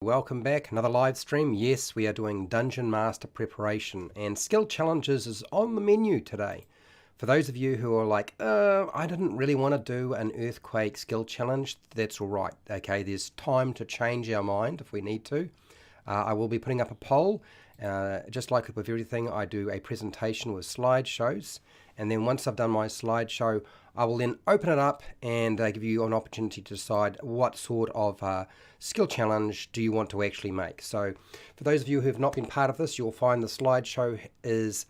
Welcome back, another live stream. Yes, we are doing Dungeon Master preparation and skill challenges is on the menu today. For those of you who are like, I didn't really want to do an earthquake skill challenge, that's all right. Okay, there's time to change our mind if we need to. I will be putting up a poll. Just like with everything, I do a presentation with slideshows. And then once I've done my slideshow, I will then open it up and give you an opportunity to decide what sort of skill challenge do you want to actually make. So for those of you who have not been part of this, you'll find the slideshow is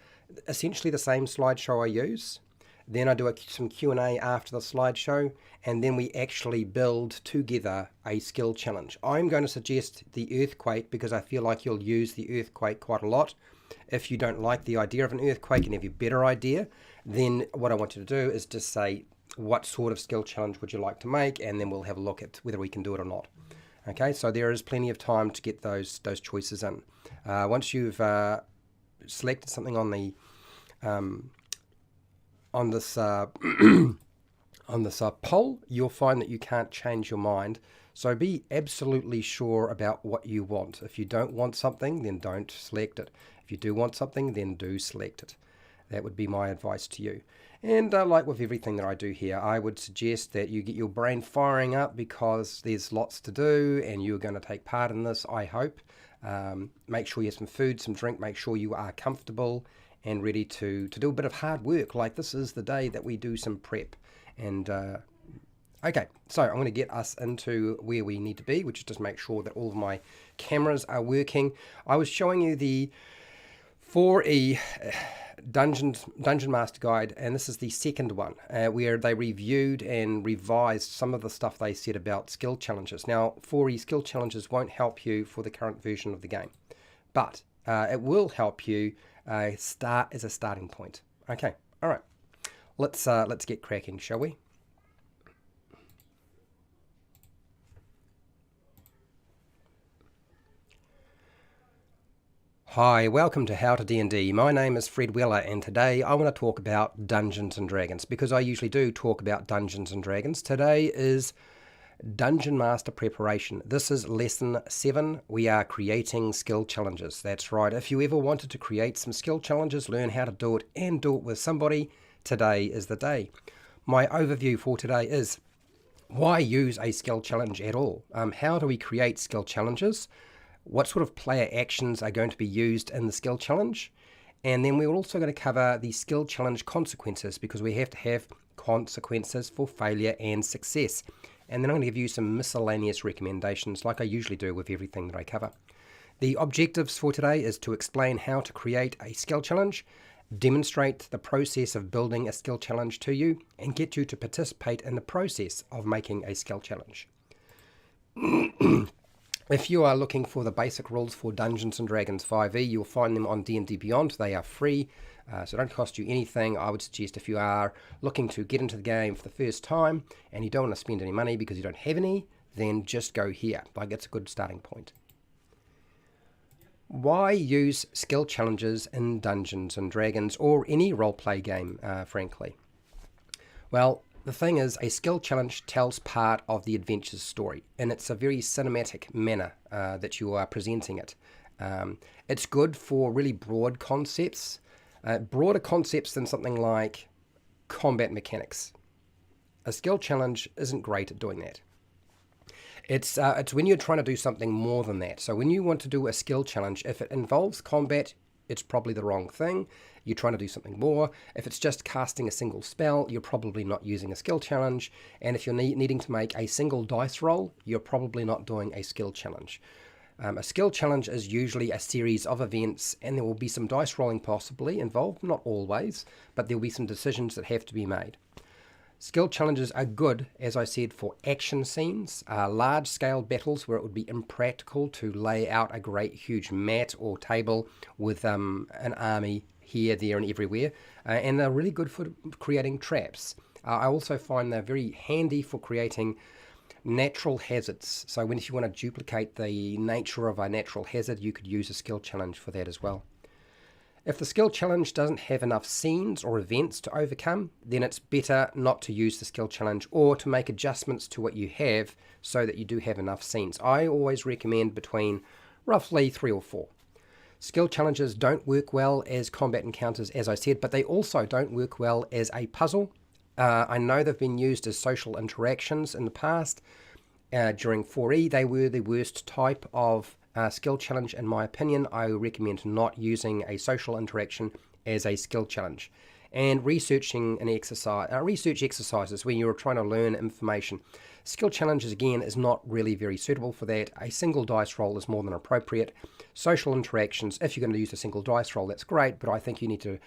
essentially the same slideshow I use. Then I do some Q&A after the slideshow, and then we actually build together a skill challenge. I'm going to suggest the earthquake because I feel like you'll use the earthquake quite a lot. If you don't like the idea of an earthquake and have a better idea, then what I want you to do is just say, what sort of skill challenge would you like to make? And then we'll have a look at whether we can do it or not. Okay, so there is plenty of time to get those choices in. Once you've selected something on the on this poll, you'll find that you can't change your mind. So be absolutely sure about what you want. If you don't want something, then don't select it. If you do want something, then do select it. That would be my advice to you. And like with everything that I do here, I would suggest that you get your brain firing up because there's lots to do and you're going to take part in this, I hope. Make sure you have some food, some drink, make sure you are comfortable and ready to do a bit of hard work. Like this is the day that we do some prep. And okay, so I'm going to get us into where we need to be, which is just make sure that all of my cameras are working. I was showing you the 4E Dungeon Master Guide, and this is the second one, where they reviewed and revised some of the stuff they said about skill challenges. Now, 4E skill challenges won't help you for the current version of the game, but it will help you start as a starting point. Okay, all right. Let's get cracking, shall we? Hi, welcome to How to D&D. My name is Fred Weller, and today I want to talk about Dungeons and Dragons because I usually do talk about Dungeons and Dragons. Today is Dungeon Master Preparation. This is lesson 7. We are creating skill challenges. That's right. If you ever wanted to create some skill challenges, learn how to do it and do it with somebody, today is the day. My overview for today is why use a skill challenge at all? How do we create skill challenges? What sort of player actions are going to be used in the skill challenge? And then we're also going to cover the skill challenge consequences because we have to have consequences for failure and success. And then I'm going to give you some miscellaneous recommendations like I usually do with everything that I cover. The objectives for today is to explain how to create a skill challenge, demonstrate the process of building a skill challenge to you, and get you to participate in the process of making a skill challenge. If you are looking for the basic rules for Dungeons & Dragons 5e, you'll find them on D&D Beyond. They are free, so don't cost you anything. I would suggest if you are looking to get into the game for the first time and you don't want to spend any money because you don't have any, then just go here. Like, it's a good starting point. Why use skill challenges in Dungeons & Dragons or any roleplay game, frankly? Well, the thing is, a skill challenge tells part of the adventure's story, and it's a very cinematic manner that you are presenting it. It's good for really broad concepts, broader concepts than something like combat mechanics. A skill challenge isn't great at doing that. It's when you're trying to do something more than that. So when you want to do a skill challenge, if it involves combat, it's probably the wrong thing. You're trying to do something more. If it's just casting a single spell, you're probably not using a skill challenge. And if you're needing to make a single dice roll, you're probably not doing a skill challenge. A skill challenge is usually a series of events, and there will be some dice rolling possibly involved, not always, but there will be some decisions that have to be made. Skill challenges are good, as I said, for action scenes, large-scale battles where it would be impractical to lay out a great huge mat or table with an army here, there, and everywhere, and they're really good for creating traps. I also find they're very handy for creating natural hazards. So if you want to duplicate the nature of a natural hazard, you could use a skill challenge for that as well. If the skill challenge doesn't have enough scenes or events to overcome, then it's better not to use the skill challenge or to make adjustments to what you have so that you do have enough scenes. I always recommend between roughly 3 or 4. Skill challenges don't work well as combat encounters, as I said, but they also don't work well as a puzzle. I know they've been used as social interactions in the past. During 4E, they were the worst type of skill challenge, in my opinion. I recommend not using a social interaction as a skill challenge. And researching an research exercises where you're trying to learn information. Skill challenges, again, is not really very suitable for that. A single dice roll is more than appropriate. Social interactions, if you're going to use a single dice roll, that's great, but I think you need to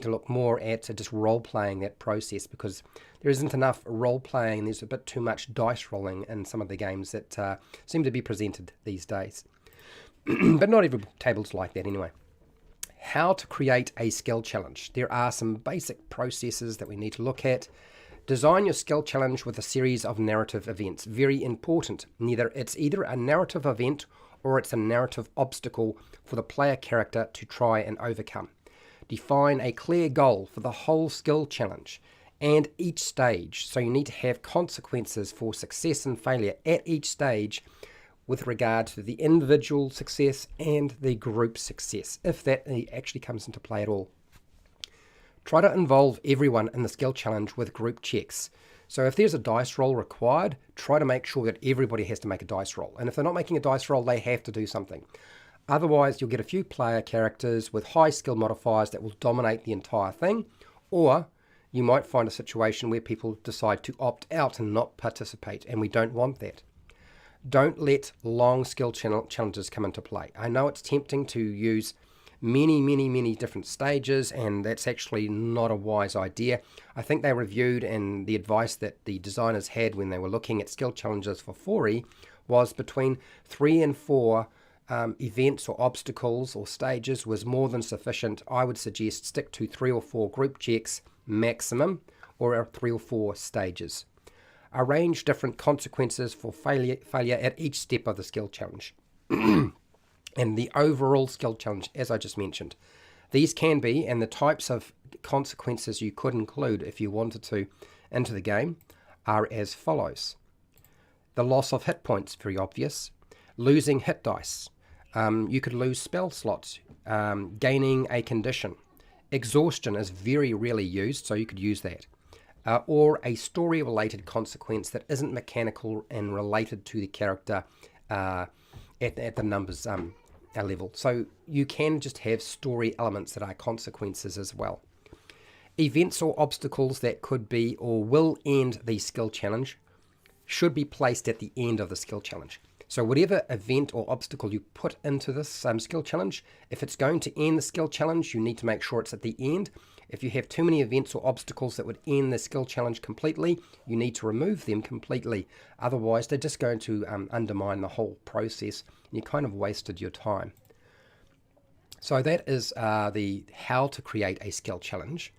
look more at just role-playing that process, because there isn't enough role-playing. There's a bit too much dice rolling in some of the games that seem to be presented these days. But not every table's like that anyway. How to create a skill challenge. There are some basic processes that we need to look at. Design your skill challenge with a series of narrative events. Very important. It's either a narrative event or it's a narrative obstacle for the player character to try and overcome. Define a clear goal for the whole skill challenge and each stage. So you need to have consequences for success and failure at each stage with regard to the individual success and the group success, if that actually comes into play at all. Try to involve everyone in the skill challenge with group checks. So if there's a dice roll required, try to make sure that everybody has to make a dice roll. And if they're not making a dice roll, they have to do something. Otherwise, you'll get a few player characters with high skill modifiers that will dominate the entire thing, or you might find a situation where people decide to opt out and not participate, and we don't want that. Don't let long skill challenges come into play. I know it's tempting to use many different stages, and that's actually not a wise idea. I think they reviewed, and the advice that the designers had when they were looking at skill challenges for 4E was between 3 and 4 events or obstacles or stages was more than sufficient. I would suggest stick to 3 or 4 group checks maximum, or 3 or 4 stages. Arrange different consequences for failure at each step of the skill challenge. And the overall skill challenge, as I just mentioned. These can be, and the types of consequences you could include if you wanted to into the game, are as follows. The loss of hit points, very obvious. Losing hit dice. You could lose spell slots. Gaining a condition. Exhaustion is very rarely used, so you could use that. Or a story-related consequence that isn't mechanical and related to the character at the numbers level. So you can just have story elements that are consequences as well. Events or obstacles that could be or will end the skill challenge should be placed at the end of the skill challenge. So whatever event or obstacle you put into this skill challenge, if it's going to end the skill challenge, you need to make sure it's at the end. If you have too many events or obstacles that would end the skill challenge completely, you need to remove them completely. Otherwise, they're just going to undermine the whole process, and you kind of wasted your time. So that is the how to create a skill challenge.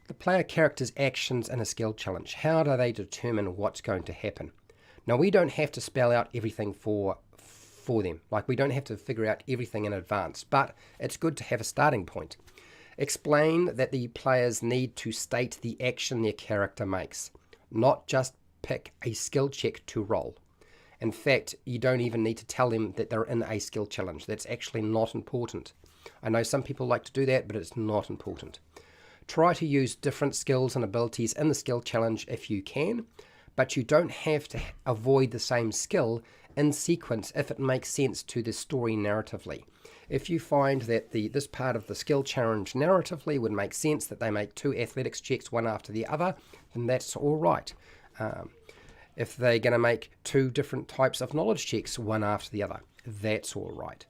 The player character's actions in a skill challenge. How do they determine what's going to happen? Now, we don't have to spell out everything for them. Like, we don't have to figure out everything in advance, but it's good to have a starting point. Explain that the players need to state the action their character makes, not just pick a skill check to roll. In fact, you don't even need to tell them that they're in a skill challenge. That's actually not important. I know some people like to do that, but it's not important. Try to use different skills and abilities in the skill challenge if you can, but you don't have to avoid the same skill in sequence if it makes sense to the story narratively. If you find that this part of the skill challenge narratively would make sense, that they make 2 athletics checks one after the other, then that's all right. If they're going to make 2 different types of knowledge checks one after the other, that's all right.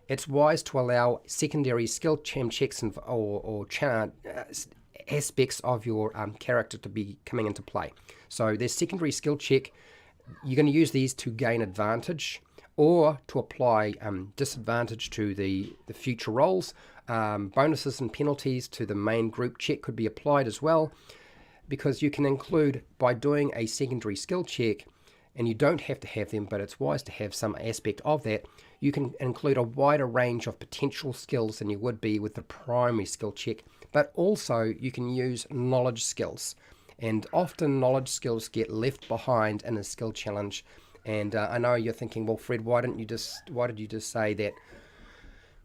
It's wise to allow secondary skill checks or aspects of your character to be coming into play. So there's secondary skill check. You're going to use these to gain advantage or to apply disadvantage to the future rolls. Bonuses and penalties to the main group check could be applied as well, because you can include, by doing a secondary skill check, and you don't have to have them, but it's wise to have some aspect of that, you can include a wider range of potential skills than you would be with the primary skill check, but also you can use knowledge skills. And often knowledge skills get left behind in a skill challenge. And I know you're thinking, well, Fred, why did you just say that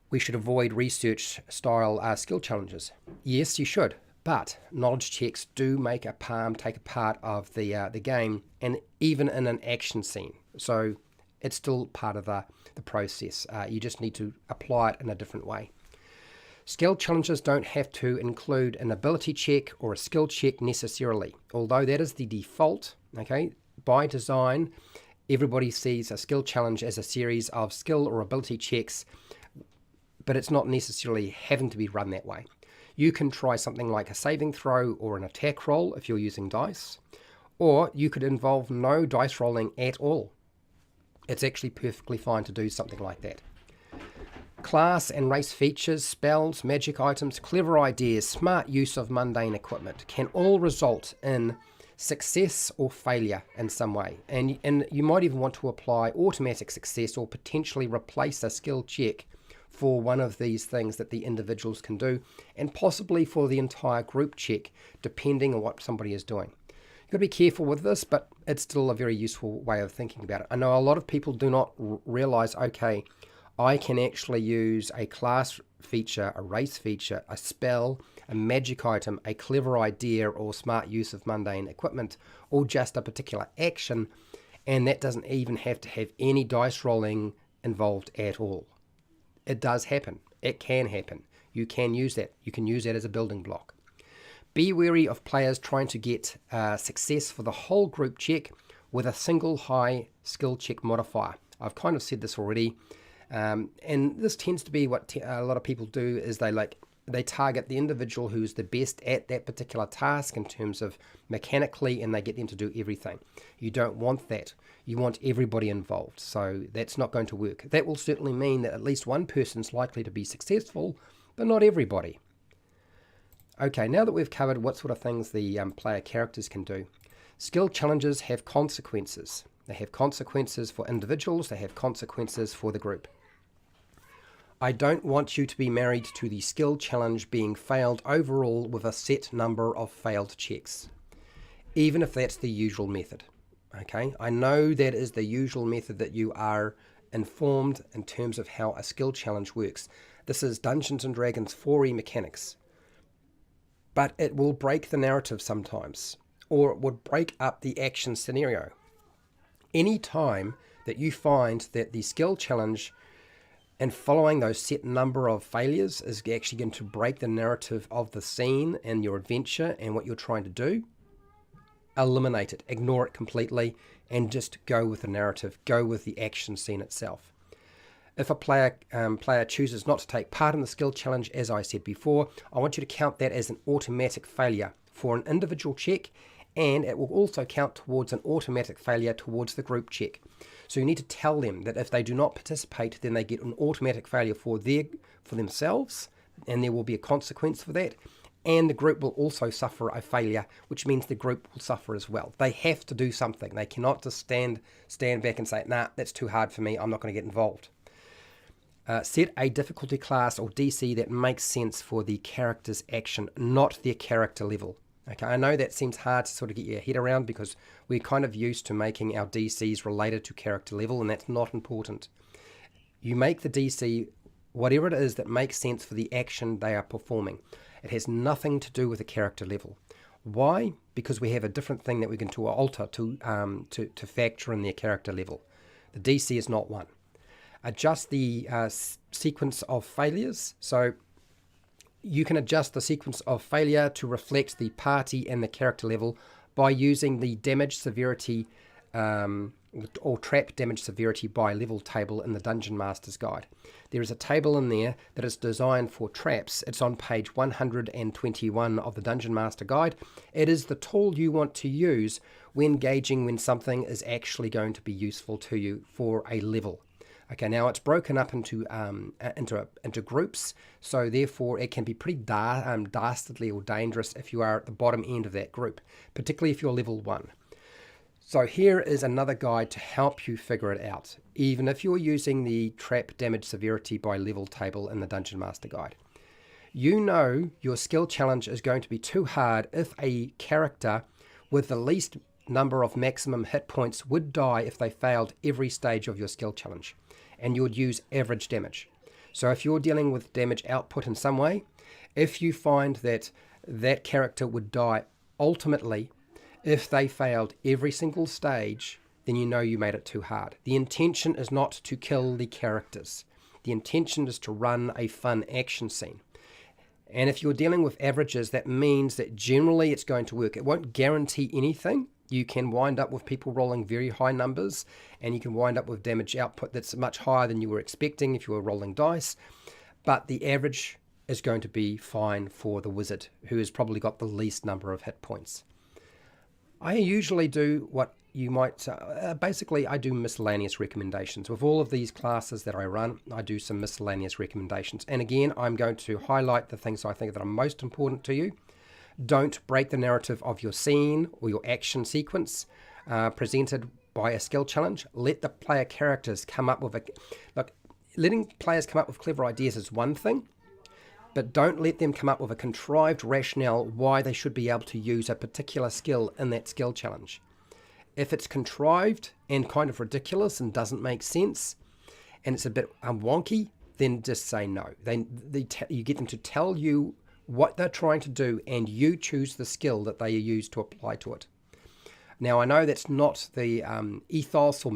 we should avoid research style skill challenges? Yes, you should. But knowledge checks do take a part of the game, and even in an action scene. So it's still part of the process. You just need to apply it in a different way. Skill challenges don't have to include an ability check or a skill check necessarily, although that is the default. Okay, by design, everybody sees a skill challenge as a series of skill or ability checks, but it's not necessarily having to be run that way. You can try something like a saving throw or an attack roll if you're using dice, or you could involve no dice rolling at all. It's actually perfectly fine to do something like that. Class and race features, spells, magic items, clever ideas, smart use of mundane equipment can all result in success or failure in some way. And you might even want to apply automatic success or potentially replace a skill check for one of these things that the individuals can do, and possibly for the entire group check, depending on what somebody is doing. You've got to be careful with this, but it's still a very useful way of thinking about it. I know a lot of people do not realize, okay, I can actually use a class feature, a race feature, a spell, a magic item, a clever idea, or smart use of mundane equipment, or just a particular action, and that doesn't even have to have any dice rolling involved at all. It does happen. It can happen. You can use that. You can use that as a building block. Be wary of players trying to get success for the whole group check with a single high skill check modifier. I've kind of said this already. And this tends to be what a lot of people do is they target the individual who's the best at that particular task in terms of mechanically, and they get them to do everything. You don't want that. You want everybody involved. So that's not going to work. That will certainly mean that at least one person's likely to be successful, but not everybody. Okay, now that we've covered what sort of things the player characters can do, skill challenges have consequences. They have consequences for individuals. They have consequences for the group. I don't want you to be married to the skill challenge being failed overall with a set number of failed checks, even if that's the usual method. Okay, I know that is the usual method that you are informed in terms of how a skill challenge works. This is Dungeons & Dragons 4E mechanics. But it will break the narrative sometimes, or it would break up the action scenario. Any time that you find that the skill challenge and following those set number of failures is actually going to break the narrative of the scene and your adventure and what you're trying to do, eliminate it, ignore it completely, and just go with the narrative, go with the action scene itself. If a player chooses not to take part in the skill challenge, as I said before, I want you to count that as an automatic failure for an individual check, and it will also count towards an automatic failure towards the group check. So you need to tell them that if they do not participate, then they get an automatic failure for themselves, and there will be a consequence for that. And the group will also suffer a failure, which means the group will suffer as well. They have to do something. They cannot just stand back and say, nah, that's too hard for me, I'm not going to get involved. Set a difficulty class or DC that makes sense for the character's action, not their character level. Okay, I know that seems hard to sort of get your head around because we're kind of used to making our DCs related to character level, and that's not important. You make the DC whatever it is that makes sense for the action they are performing. It has nothing to do with the character level. Why? Because we have a different thing that we can alter to factor in their character level. The DC is not one. Adjust the sequence of failures. So you can adjust the sequence of failure to reflect the party and the character level by using the damage severity or trap damage severity by level table in the Dungeon Master's Guide. There is a table in there that is designed for traps. It's on page 121 of the Dungeon Master Guide. It is the tool you want to use when gauging when something is actually going to be useful to you for a level. Okay, now it's broken up into groups, so therefore it can be pretty dastardly or dangerous if you are at the bottom end of that group, particularly if you're level 1. So here is another guide to help you figure it out, even if you're using the trap damage severity by level table in the Dungeon Master Guide. You know your skill challenge is going to be too hard if a character with the least number of maximum hit points would die if they failed every stage of your skill challenge, and you would use average damage. So if you're dealing with damage output in some way, if you find that that character would die ultimately if they failed every single stage, then you know you made it too hard. The intention is not to kill the characters. The intention is to run a fun action scene. And if you're dealing with averages, that means that generally it's going to work. It won't guarantee anything. You can wind up with people rolling very high numbers, and you can wind up with damage output that's much higher than you were expecting if you were rolling dice. But the average is going to be fine for the wizard, who has probably got the least number of hit points. I usually do what you might, basically I do miscellaneous recommendations. With all of these classes that I run, I do some miscellaneous recommendations. And again, I'm going to highlight the things I think that are most important to you. Don't break the narrative of your scene or your action sequence presented by a skill challenge. Let the player characters come up with letting players come up with clever ideas is one thing, but don't let them come up with a contrived rationale why they should be able to use a particular skill in that skill challenge. If it's contrived and kind of ridiculous and doesn't make sense, and it's a bit wonky, then just say no. You get them to tell you what they're trying to do, and you choose the skill that they use to apply to it. Now, I know that's not the ethos or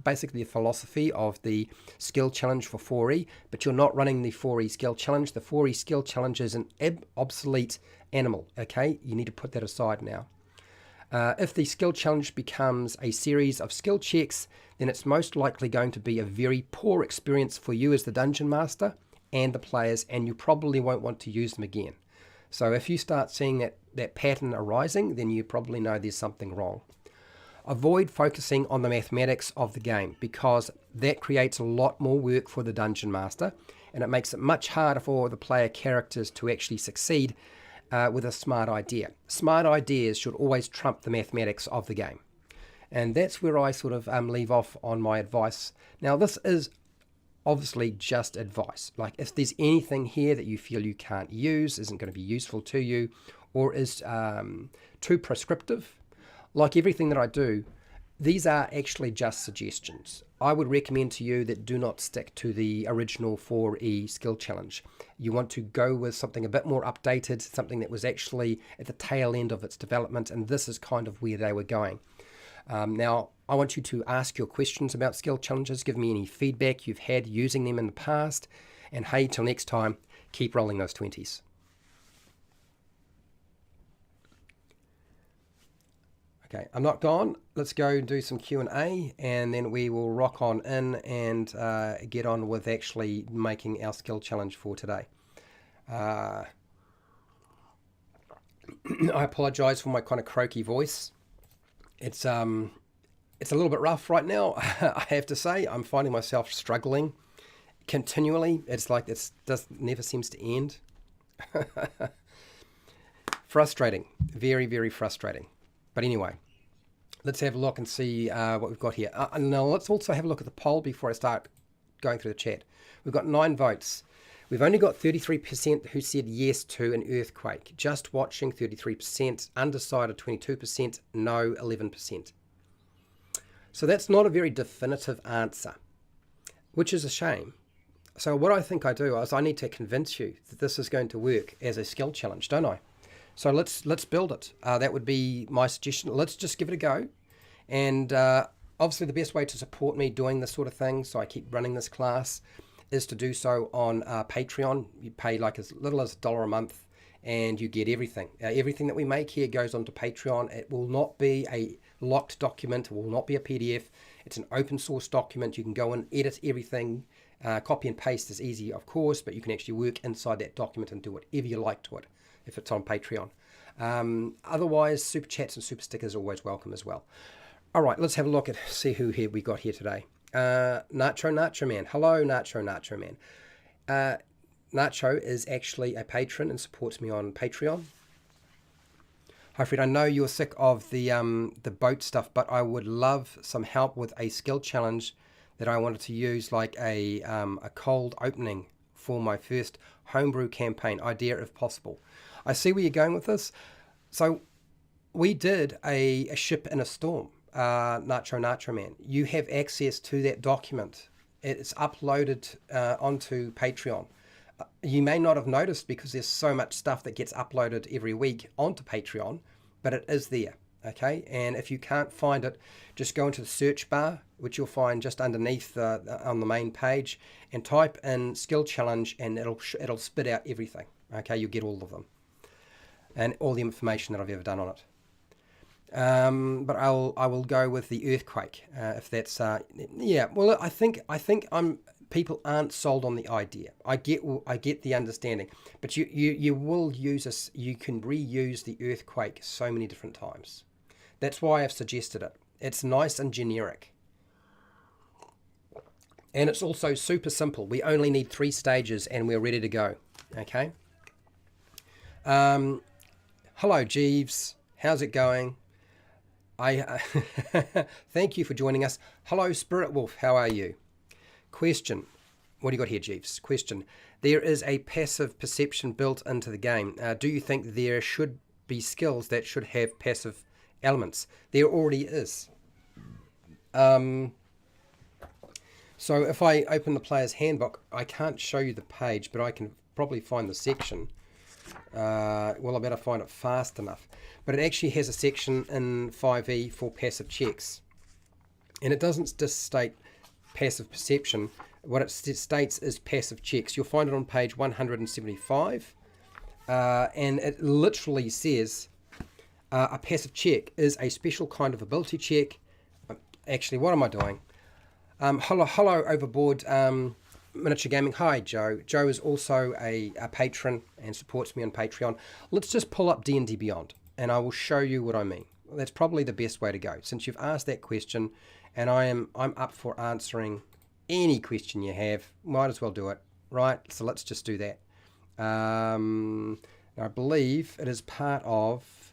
basically the philosophy of the skill challenge for 4E, but you're not running the 4E skill challenge. The 4E skill challenge is an obsolete animal, okay? You need to put that aside now. If the skill challenge becomes a series of skill checks, then it's most likely going to be a very poor experience for you as the Dungeon Master and the players, and you probably won't want to use them again. So if you start seeing that pattern arising, then you probably know there's something wrong. Avoid focusing on the mathematics of the game, because that creates a lot more work for the Dungeon Master, and it makes it much harder for the player characters to actually succeed with a smart idea. Smart ideas should always trump the mathematics of the game. And that's where I sort of leave off on my advice. Now, this is obviously just advice. Like, if there's anything here that you feel you can't use, isn't going to be useful to you, or is too prescriptive, like everything that I do, these are actually just suggestions. I would recommend to you that do not stick to the original 4E skill challenge. You want to go with something a bit more updated, something that was actually at the tail end of its development, and this is kind of where they were going. Now, I want you to ask your questions about skill challenges, give me any feedback you've had using them in the past, and hey, till next time, keep rolling those 20s. Okay, I'm not gone. Let's go do some Q&A, and then we will rock on in and get on with actually making our skill challenge for today. I apologize for my kind of croaky voice. It's a little bit rough right now, I have to say. I'm finding myself struggling continually. It's like it never seems to end. Frustrating. Very, very frustrating. But anyway, let's have a look and see what we've got here. Now, let's also have a look at the poll before I start going through the chat. We've got 9 votes. We've only got 33% who said yes to an earthquake. Just watching, 33%. Undecided, 22%. No, 11%. So that's not a very definitive answer, which is a shame. So what I think I do is I need to convince you that this is going to work as a skill challenge, don't I? So let's build it. That would be my suggestion. Let's just give it a go. And obviously the best way to support me doing this sort of thing, so I keep running this class, is to do so on Patreon. You pay like as little as $1 a month and you get everything. Everything that we make here goes onto Patreon. It will not be a locked document. It will not be a PDF. It's an open source document. You can go and edit everything. Copy and paste is easy, of course, but you can actually work inside that document and do whatever you like to it if it's on Patreon. Otherwise, super chats and super stickers are always welcome as well. All right, let's have a look at see who here we got here today. Nacho Man. Hello, Nacho Man. Nacho is actually a patron and supports me on Patreon. Hi Fred, I know you're sick of the boat stuff, but I would love some help with a skill challenge that I wanted to use, like a cold opening for my first homebrew campaign idea, if possible. I see where you're going with this. So we did a ship in a storm, Nacho Man. You have access to that document. It's uploaded onto Patreon. You may not have noticed because there's so much stuff that gets uploaded every week onto Patreon, but it is there. Okay, and if you can't find it, just go into the search bar, which you'll find just underneath on the main page, and type in skill challenge, and it'll spit out everything. Okay, you'll get all of them and all the information that I've ever done on it. But I will go with the earthquake if that's yeah. Well, I think people aren't sold on the idea. I get the understanding, but you will use this. You can reuse the earthquake so many different times. That's why I've suggested it. It's nice and generic, and it's also super simple. We only need 3 stages, and we're ready to go. Okay. Hello, Jeeves. How's it going? Thank you for joining us. Hello, Spirit Wolf. How are you? Question. What do you got here, Jeeves? Question. There is a passive perception built into the game. Do you think there should be skills that should have passive elements? There already is. So if I open the player's handbook, I can't show you the page, but I can probably find the section. Well, I better find it fast enough. But it actually has a section in 5e for passive checks. And it doesn't just state passive perception. What it states is passive checks. You'll find it on page 175. And it literally says a passive check is a special kind of ability check. Actually, what am I doing? Hello overboard. Miniature Gaming. Hi, Joe. Joe is also a patron and supports me on Patreon. Let's just pull up D&D Beyond, and I will show you what I mean. That's probably the best way to go, since you've asked that question, and I'm up for answering any question you have. Might as well do it, right? So let's just do that. I believe it is part of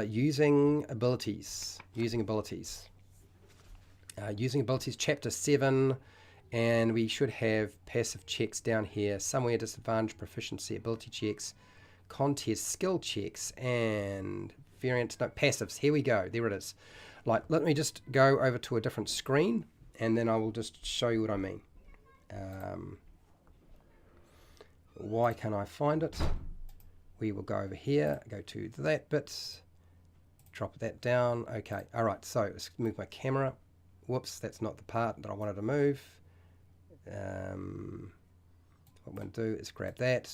using abilities. Using abilities, chapter 7. And we should have passive checks down here somewhere. Disadvantage, proficiency, ability checks, contest, skill checks, and variant. No, passives. Here we go. There it is. Like, let me just go over to a different screen, and then I will just show you what I mean. Why can't I find it? We will go over here, go to that bit, drop that down. Okay. All right. So let's move my camera. Whoops, that's not the part that I wanted to move. What I'm going to do is grab that,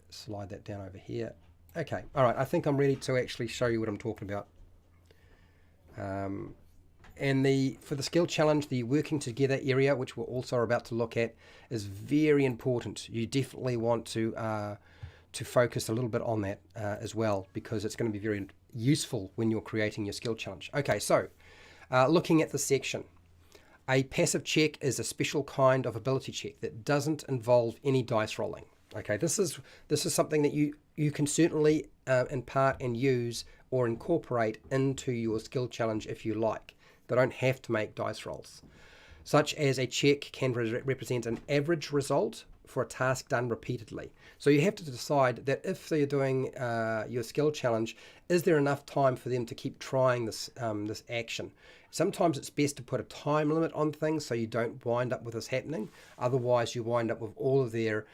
slide that down over here. Okay, all right, I think I'm ready to actually show you what I'm talking about. And for the skill challenge, the working together area, which we're also about to look at, is very important. You definitely want to focus a little bit on that as well, because it's going to be very useful when you're creating your skill challenge. Okay, so looking at the section. A passive check is a special kind of ability check that doesn't involve any dice rolling. Okay, this is something that you can certainly impart and use or incorporate into your skill challenge if you like. They don't have to make dice rolls. Such as a check can represent an average result for a task done repeatedly. So you have to decide that if they're doing your skill challenge, is there enough time for them to keep trying this action? Sometimes it's best to put a time limit on things so you don't wind up with this happening. Otherwise, you wind up with all of their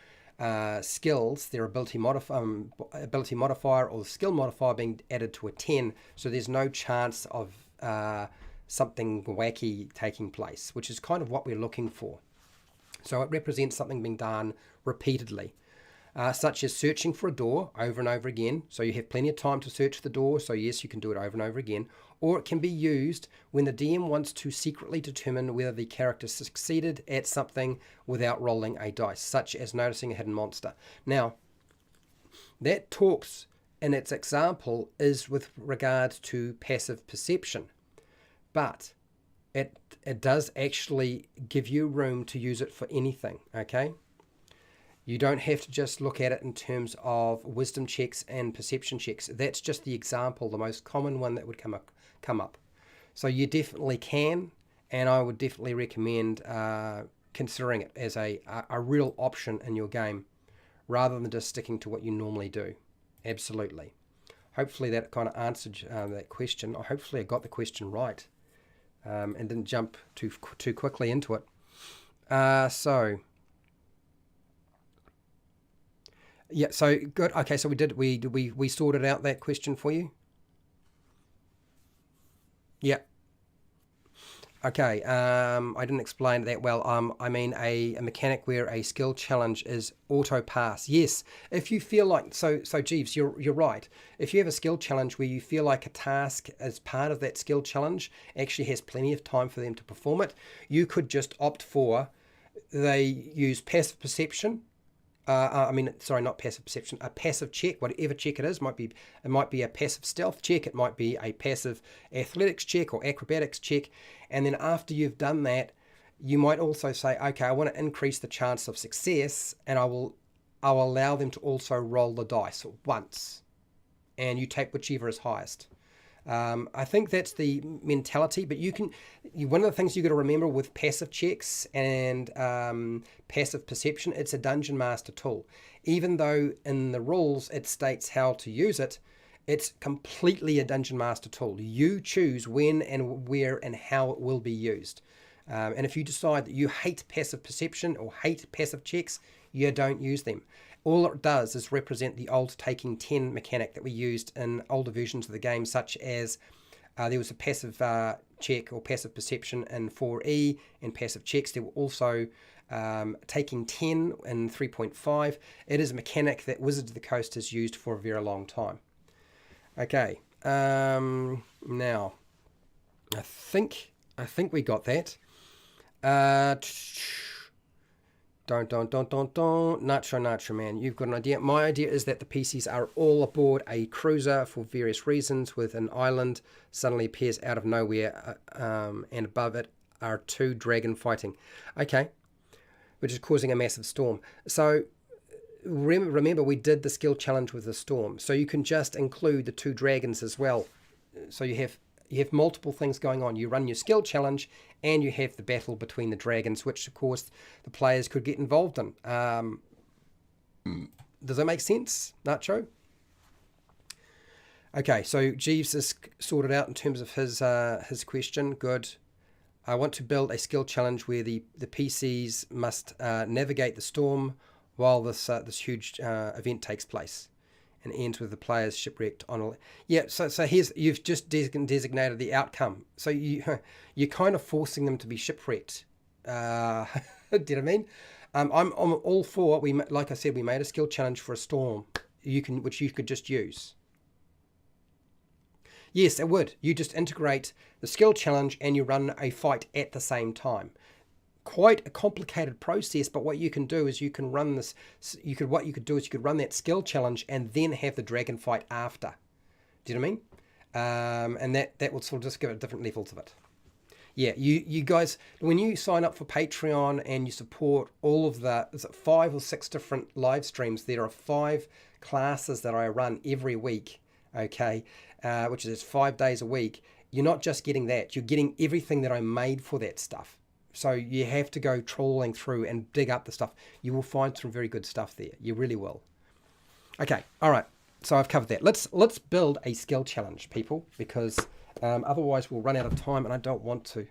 skills, their ability modifier or the skill modifier being added to a 10. So there's no chance of something wacky taking place, which is kind of what we're looking for. So it represents something being done repeatedly, such as searching for a door over and over again. So you have plenty of time to search the door. So yes, you can do it over and over again. Or it can be used when the DM wants to secretly determine whether the character succeeded at something without rolling a dice, such as noticing a hidden monster. Now, that talks in its example is with regard to passive perception, but it does actually give you room to use it for anything, okay? You don't have to just look at it in terms of wisdom checks and perception checks. That's just the example, the most common one that would come up. So you definitely can, and I would definitely recommend considering it as a real option in your game, rather than just sticking to what you normally do. Absolutely. Hopefully that kind of answered that question. Or hopefully I got the question right and didn't jump too quickly into it. So good. Okay, so we sorted out that question for you. Yeah. Okay, I didn't explain that well. I mean a mechanic where a skill challenge is auto pass. Yes, if you feel like Jeeves, you're right. If you have a skill challenge where you feel like a task as part of that skill challenge actually has plenty of time for them to perform it, you could just opt for they use passive perception. Not passive perception, a passive check, whatever check it is. It might be a passive stealth check, it might be a passive athletics check or acrobatics check. And then after you've done that, you might also say, okay, I want to increase the chance of success, and I'll allow them to also roll the dice once, and you take whichever is highest. I think that's the mentality, but one of the things you got to remember with passive checks and passive perception, it's a dungeon master tool. Even though in the rules it states how to use it, it's completely a dungeon master tool. You choose when and where and how it will be used. And if you decide that you hate passive perception or hate passive checks, you don't use them. All it does is represent the old taking 10 mechanic that we used in older versions of the game, such as there was a passive check or passive perception in 4E and passive checks. There were also taking 10 in 3.5. It is a mechanic that Wizards of the Coast has used for a very long time. Okay, now I think we got that. Nacho, man. You've got an idea. My idea is that the PCs are all aboard a cruiser for various reasons, with an island suddenly appears out of nowhere, and above it are 2 dragon fighting. Okay, which is causing a massive storm. So remember, we did the skill challenge with the storm. So you can just include the 2 dragons as well. So you have multiple things going on. You run your skill challenge, and you have the battle between the dragons, which of course the players could get involved in. Does that make sense, Nacho? Okay, so Jeeves is sorted out in terms of his question. Good. I want to build a skill challenge where the PCs must navigate the storm while this huge event takes place, and ends with the players shipwrecked on a... Yeah, so here's, you've just designated the outcome. So you're kind of forcing them to be shipwrecked. Do you know what I mean? I'm all for, like I said, we made a skill challenge for a storm, which you could just use. Yes, it would. You just integrate the skill challenge and you run a fight at the same time. Quite a complicated process, but what you can do is you can run this. You could run that skill challenge and then have the dragon fight after. Do you know what I mean? And that will sort of just give it different levels of it. Yeah, you guys, when you sign up for Patreon and you support all of the 5 or 6 different live streams, there are 5 classes that I run every week. Okay, which is 5 days a week. You're not just getting that; you're getting everything that I made for that stuff. So you have to go trawling through and dig up the stuff. You will find some very good stuff there. You really will. Okay, all right. So I've covered that. Let's build a skill challenge, people, because otherwise we'll run out of time, and I don't want to.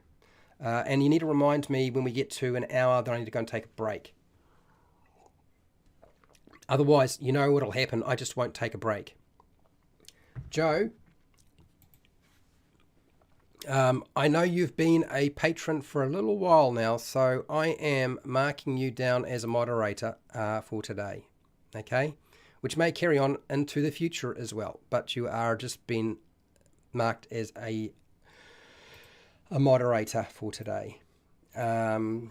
And you need to remind me when we get to an hour that I need to go and take a break. Otherwise, you know what'll happen. I just won't take a break. Joe, I know you've been a patron for a little while now, so I am marking you down as a moderator for today, okay? Which may carry on into the future as well, but you are just been marked as a moderator for today. And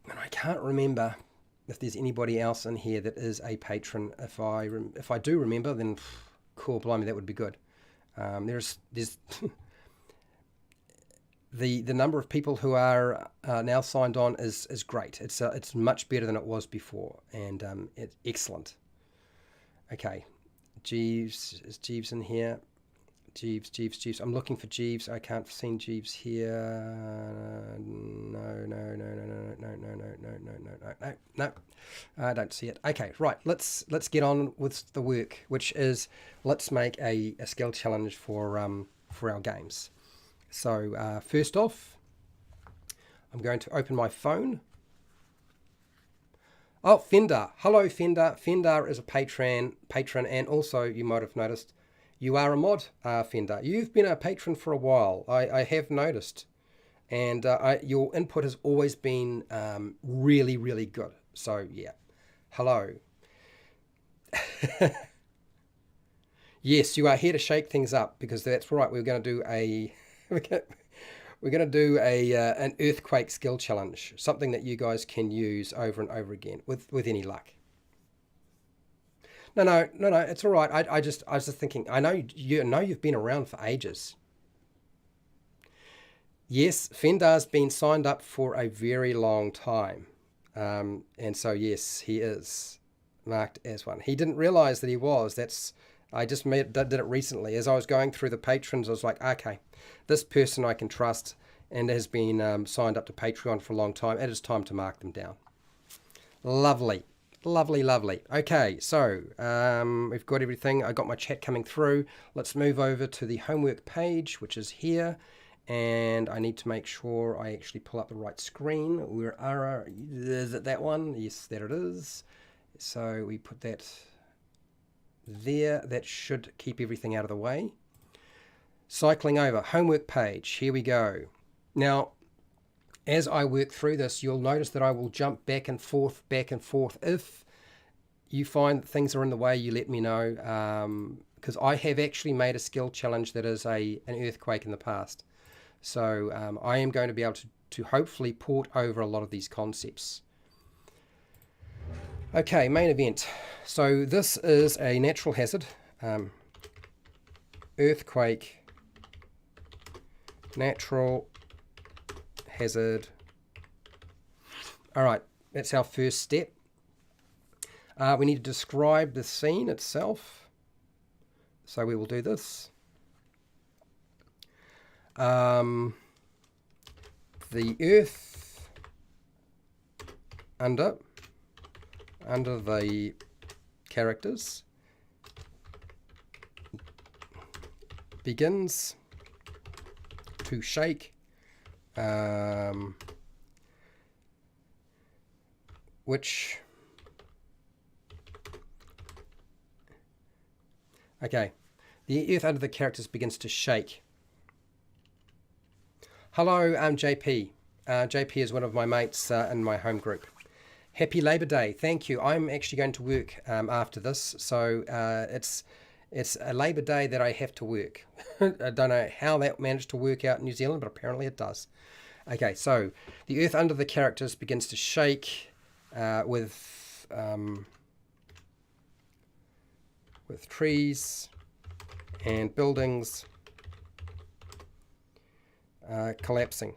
I can't remember if there's anybody else in here that is a patron. If I do remember, then cool, blimey, that would be good. There's the number of people who are now signed on is great. It's much better than it was before, and it's excellent. Okay, Jeeves, is Jeeves in here? Jeeves. I'm looking for Jeeves. I can't see Jeeves here. No. I don't see it. Okay, right. Let's get on with the work, which is let's make a skill challenge for our games. So first off, I'm going to open my phone. Oh, Fender. Hello, Fender. Fender is a patron, and also you might have noticed you are a mod, Fender. You've been a patron for a while. I have noticed, and your input has always been really, really good. So yeah, hello. Yes, you are here to shake things up because that's right. We're going to do a an earthquake skill challenge, something that you guys can use over and over again with any luck. No, it's all right. I was just thinking. I know you've been around for ages. Yes, Fendar's been signed up for a very long time, and so yes, he is marked as one. He didn't realise that he was. I just did it recently. As I was going through the patrons, I was like, okay, this person I can trust and has been signed up to Patreon for a long time. It is time to mark them down. Lovely. Okay, so we've got everything. I got my chat coming through. Let's move over to the homework page, which is here. And I need to make sure I actually pull up the right screen. Is it that one? Yes, there it is. So we put that there. That should keep everything out of the way. Cycling over, homework page. Here we go. Now, as I work through this, you'll notice that I will jump back and forth. If you find that things are in the way, you let me know, because I have actually made a skill challenge that is an earthquake in the past. So I am going to be able to hopefully port over a lot of these concepts. Okay, main event. So this is a natural hazard, earthquake, natural hazard. All right, that's our first step. We need to describe the scene itself. So we will do this. The earth under the characters begins to shake, which, okay, the earth under the characters begins to shake. Hello, I'm JP. JP is one of my mates in my home group. Happy Labour Day. Thank you. I'm actually going to work after this, so it's a Labour Day that I have to work. I don't know how that managed to work out in New Zealand, but apparently it does. Okay, so the earth under the characters begins to shake with trees and buildings collapsing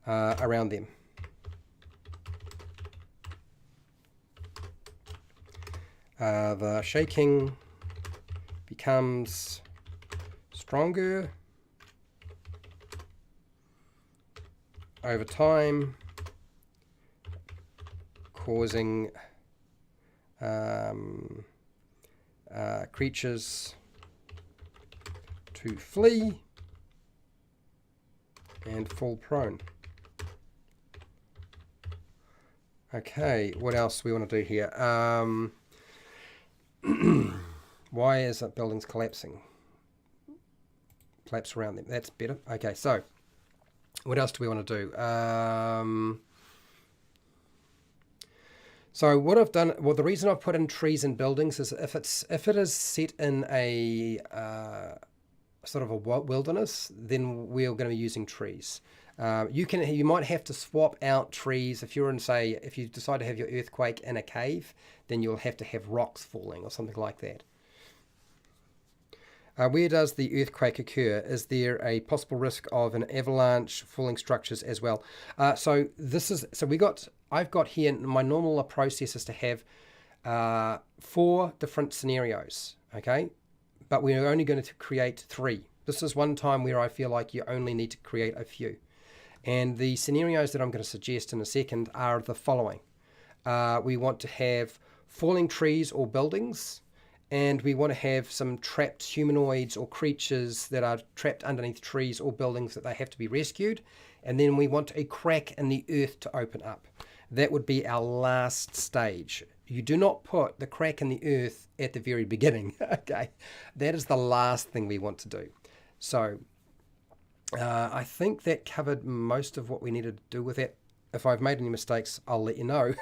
around them. The shaking becomes stronger over time, causing creatures to flee and fall prone. Okay, what else we want to do here? Why is that buildings collapsing? Collapse around them. That's better. Okay, so what else do we want to do? So what I've done, well, the reason I've put in trees and buildings is if it is set in a sort of a wilderness, then we're going to be using trees. You might have to swap out trees if you're in, say, if you decide to have your earthquake in a cave, then you'll have to have rocks falling or something like that. Where does the earthquake occur? Is there a possible risk of an avalanche, falling structures as well? I've got here, my normal process is to have 4 different scenarios, okay? But we're only going to create 3. This is one time where I feel like you only need to create a few. And the scenarios that I'm going to suggest in a second are the following. We want to have falling trees or buildings, and we want to have some trapped humanoids or creatures that are trapped underneath trees or buildings that they have to be rescued. And then we want a crack in the earth to open up. That would be our last stage. You do not put the crack in the earth at the very beginning, okay? That is the last thing we want to do. So I think that covered most of what we needed to do with it. If I've made any mistakes, I'll let you know.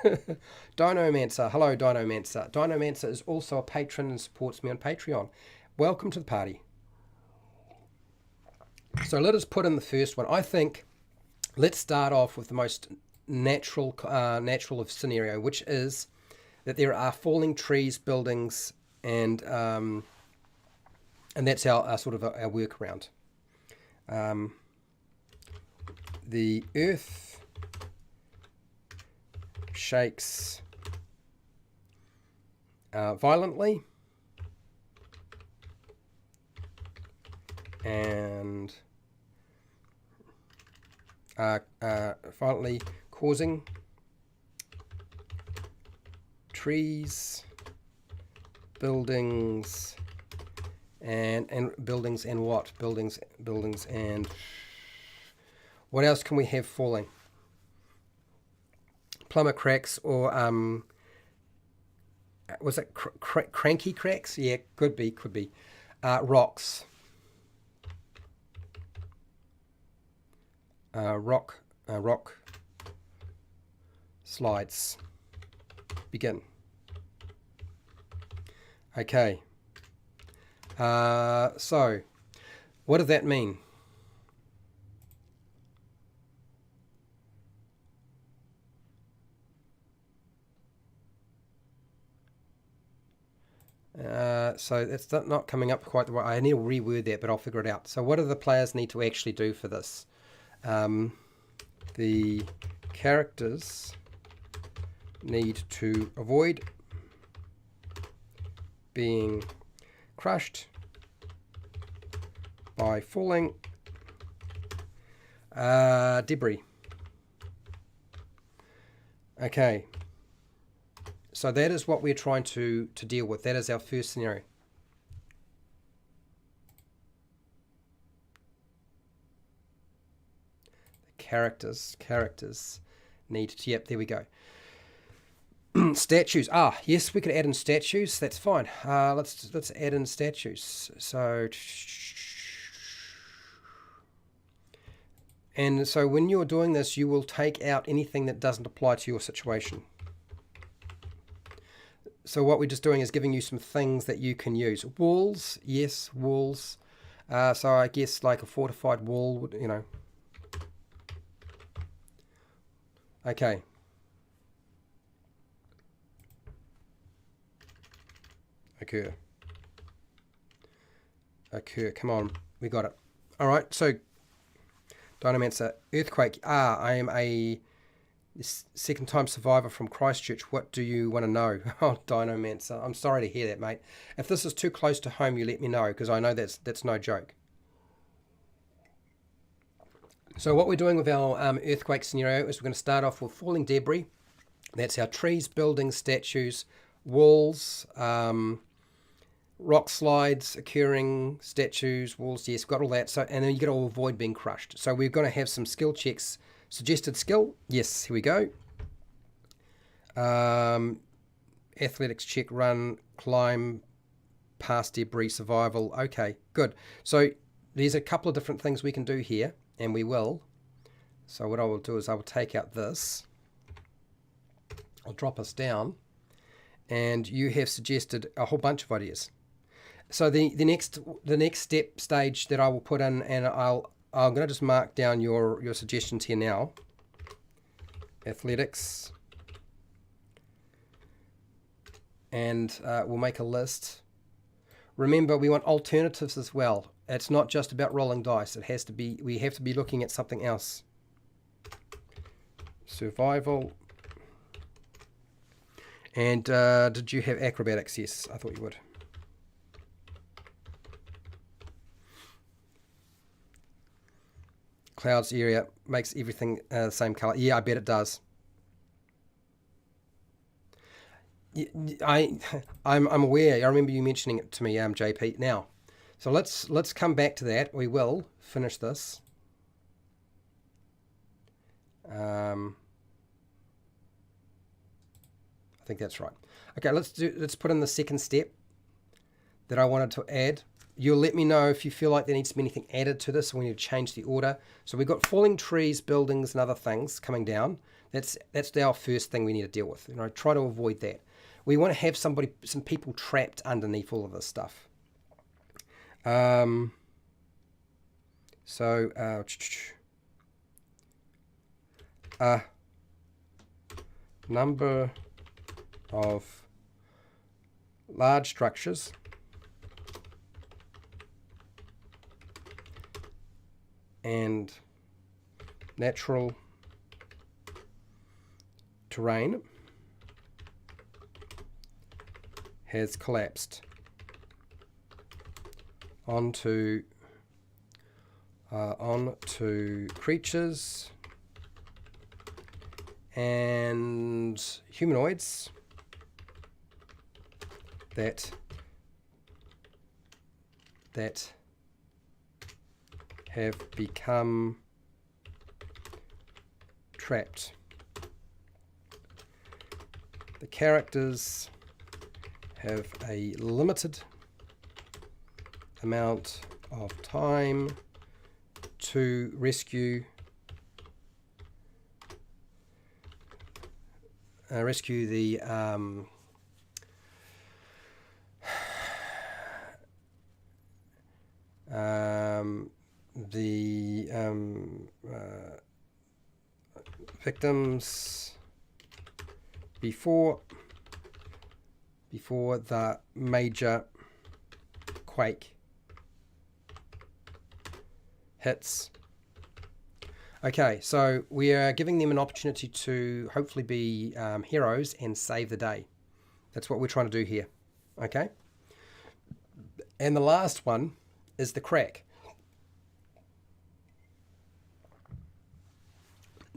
Dinomancer, hello Dinomancer. Dinomancer is also a patron and supports me on Patreon. Welcome to the party. So let us put in the first one. I think let's start off with the most natural of scenario, which is that there are falling trees, buildings, and that's our sort of our workaround. The earth shakes violently and violently causing trees, buildings, and buildings and what? Buildings and what else can we have falling? Plumber cracks or was it cranky cracks? Yeah, could be. Rocks. Rock slides. Begin. Okay. So, what does that mean? So it's not coming up quite the way. I need to reword that, but I'll figure it out. So what do the players need to actually do for this? The characters need to avoid being crushed by falling debris. Okay. So that is what we're trying to deal with. That is our first scenario. The characters need to, yep, there we go. Statues. Yes, we could add in statues. That's fine. Let's add in statues. So, and so when you're doing this, you will take out anything that doesn't apply to your situation. So what we're just doing is giving you some things that you can use. Walls, yes, walls. So I guess like a fortified wall would, you know. Okay. Occur. Come on, we got it. All right. So, Dinomancer, earthquake. I am a second-time survivor from Christchurch. What do you want to know? Oh, Dinomancer, I'm sorry to hear that, mate. If this is too close to home, you let me know, because I know that's no joke. So what we're doing with our earthquake scenario is we're going to start off with falling debris. That's our trees, buildings, statues, walls, rock slides occurring, statues, walls, yes, got all that. So, and then you got to avoid being crushed. So we're going to have some skill checks. Suggested skill, yes, here we go. Athletics check, run, climb, past debris, survival. Okay, good. So there's a couple of different things we can do here, and we will. So what I will do is I will take out this. I'll drop us down, and you have suggested a whole bunch of ideas. So the next stage that I will put in, and I'm going to just mark down your suggestions here now. Athletics. And we'll make a list. Remember, we want alternatives as well. It's not just about rolling dice. It has to be, we have to be looking at something else. Survival. And did you have acrobatics? Yes, I thought you would. Clouds area makes everything the same color. Yeah, I bet it does. I'm aware. I remember you mentioning it to me, JP. Now, so let's come back to that. We will finish this. I think that's right. Okay, let's put in the second step that I wanted to add. You'll let me know if you feel like there needs to be anything added to this, or we need to change the order. So we've got falling trees, buildings, and other things coming down. That's our first thing we need to deal with. Try to avoid that. We want to have some people trapped underneath all of this stuff. Number of large structures and natural terrain has collapsed onto creatures and humanoids that have become trapped. The characters have a limited amount of time to rescue the victims before the major quake hits. Okay, so we are giving them an opportunity to hopefully be heroes and save the day. That's what we're trying to do here. Okay? And the last one is the crack.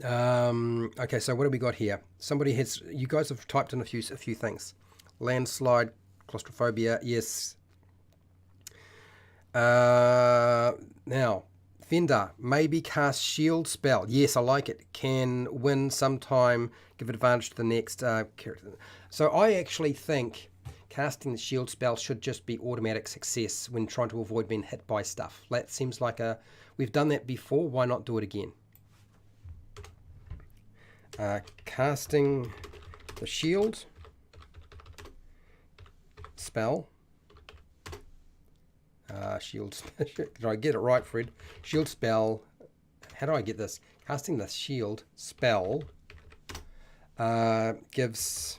Okay, so what do we got here? You guys have typed in a few things. Landslide, claustrophobia, yes. Now, Fender, maybe cast shield spell. Yes, I like it. Can win sometime, give advantage to the next character. So I actually think casting the shield spell should just be automatic success when trying to avoid being hit by stuff. That seems like we've done that before. Why not do it again? Casting the shield spell. Shield. Did I get it right, Fred? Shield spell. How do I get this? Casting the shield spell gives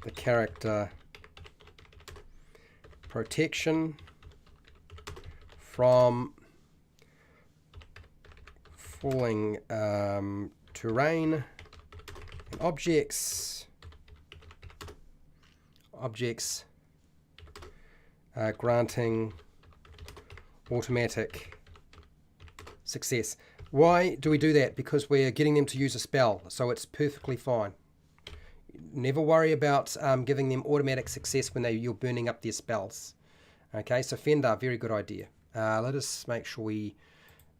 the character protection from falling terrain and objects granting automatic success. Why do we do that? Because we're getting them to use a spell, so it's perfectly fine. Never worry about giving them automatic success when you're burning up their spells. Okay, so Fender, very good idea. Let us make sure we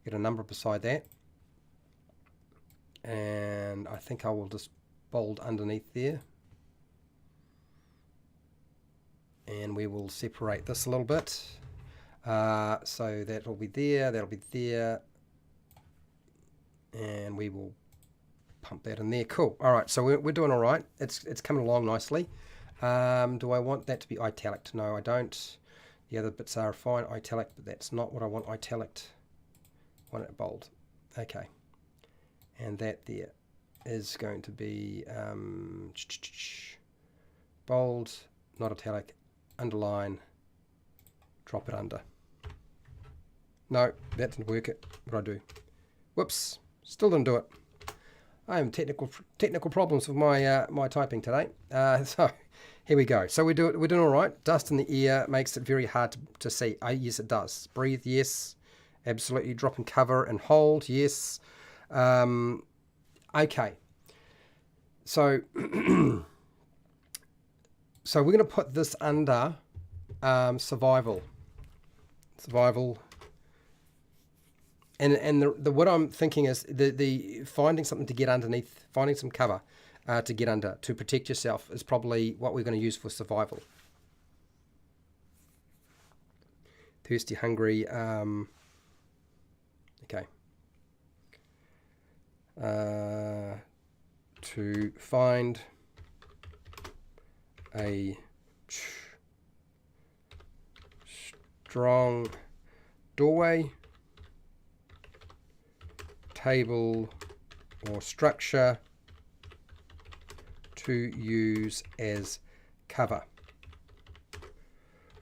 get a number beside that. And I think I will just bold underneath there. And we will separate this a little bit. So that will be there, that'll be there. And we will pump that in there. Cool. All right, so we're doing all right. It's coming along nicely. Do I want that to be italic? No, I don't. The other bits are fine, italic, but that's not what I want italic. I want it bold. Okay. And that there is going to be bold, not italic, underline, drop it under. No, that didn't work. What do I do? Whoops, still didn't do it. I have technical problems with my my typing today. So here we go. So we're doing all right. Dust in the ear makes it very hard to see. Yes, it does. Breathe, yes. Absolutely. Drop and cover and hold, yes. Okay. So so we're going to put this under survival. Survival. And the what I'm thinking is the finding something to get underneath, finding some cover to get under, to protect yourself is probably what we're going to use for survival. Thirsty, hungry, okay. To find a strong doorway, table or structure to use as cover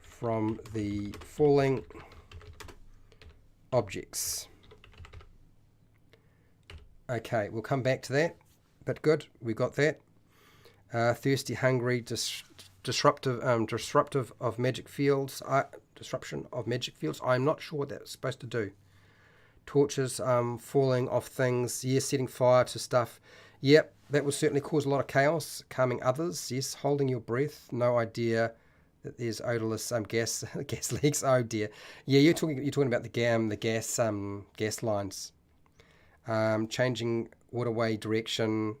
from the falling objects. Okay, we'll come back to that, but good, we got that. Thirsty, hungry, disruptive of magic fields. Disruption of magic fields. I'm not sure what that's supposed to do. Torches falling off things. Yes, setting fire to stuff. Yep, that will certainly cause a lot of chaos. Calming others. Yes, holding your breath. No idea that there's odorless gas gas leaks. Oh dear. Yeah, you're talking about the gas lines. Changing waterway direction.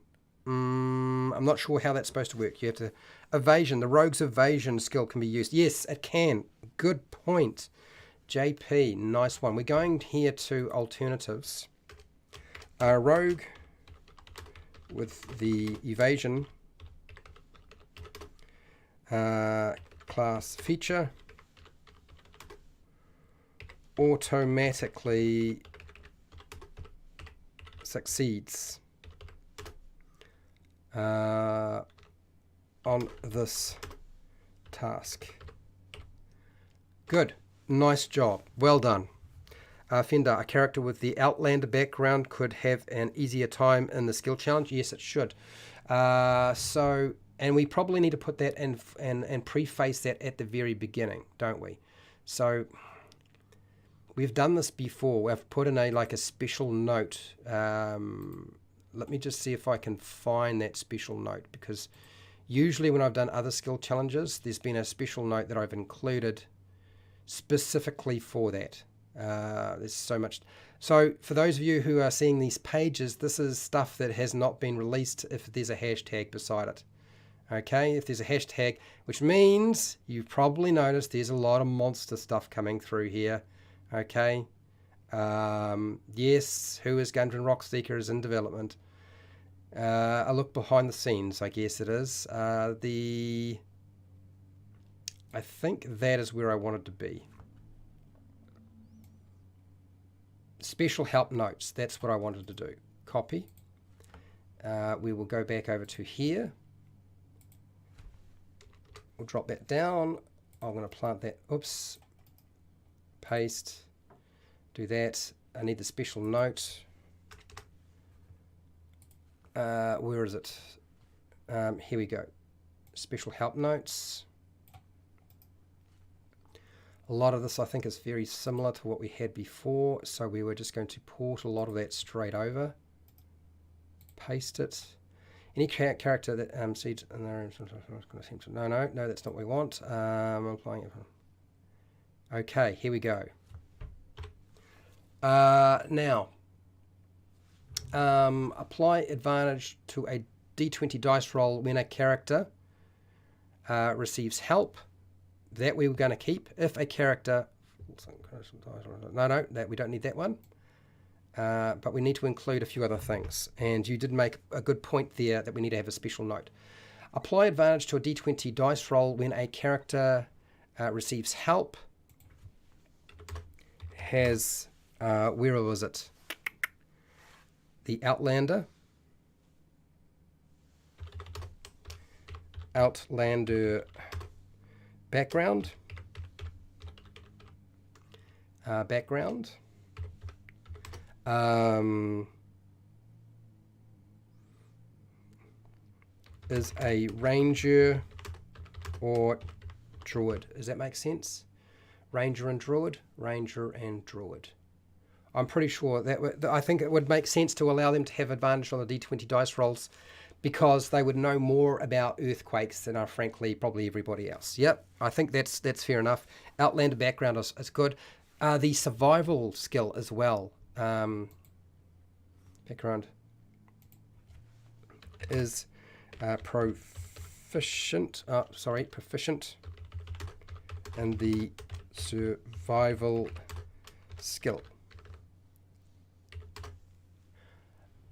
I'm not sure how that's supposed to work. You have to evasion. The rogue's evasion skill can be used. Yes, it can. Good point. JP, nice one. We're going here to alternatives. Rogue with the evasion class feature automatically succeeds on this task. Good. Nice job. Well done. Fender, a character with the Outlander background could have an easier time in the skill challenge. Yes, it should. And we probably need to put that in and preface that at the very beginning, don't we? So we've done this before. We've put in a special note. Let me just see if I can find that special note, because usually when I've done other skill challenges, there's been a special note that I've included specifically for that. There's so much. So for those of you who are seeing these pages, this is stuff that has not been released if there's a hashtag beside it. Okay, if there's a hashtag, which means you've probably noticed there's a lot of monster stuff coming through here. Okay. Yes, Who is Gundren Rockseeker is in development. A look behind the scenes, I guess it is. I think that is where I wanted to be. Special help notes, that's what I wanted to do. Copy. We will go back over to here. We'll drop that down. I'm going to plant that. Oops. Paste. Do that. I need the special note. Where is it? Here we go. Special help notes. A lot of this I think is very similar to what we had before, so we were just going to port a lot of that straight over. Paste it. Any character that seeds no, that's not what we want. Applying it. Okay, here we go. Now, apply advantage to a D20 dice roll when a character receives help. That we were going to keep. If a character, no, that we don't need that one. But we need to include a few other things. And you did make a good point there that we need to have a special note. Apply advantage to a D20 dice roll when a character receives help. Has, where was it? The Outlander. Outlander background. Background. Is a ranger or druid. Does that make sense? Ranger and druid. Ranger and druid. I'm pretty sure that I think it would make sense to allow them to have advantage on the D20 dice rolls because they would know more about earthquakes than are frankly probably everybody else. Yep, I think that's fair enough. Outlander background is good. The survival skill as well. Background is proficient. Proficient in the survival skill.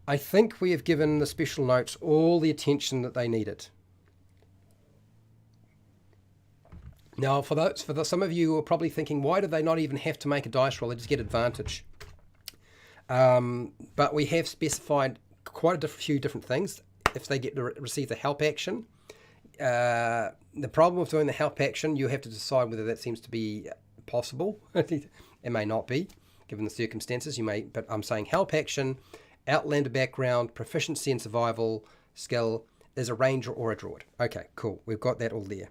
I think we have given the special notes all the attention that they needed. Now, some of you are probably thinking, why do they not even have to make a dice roll? They just get advantage. But we have specified quite a few different things. If they get to receive the help action, the problem with doing the help action, you have to decide whether that seems to be possible. It may not be, given the circumstances. You may, but I'm saying help action. Outlander background, proficiency in survival skill is a ranger or a druid. Okay, cool. We've got that all there.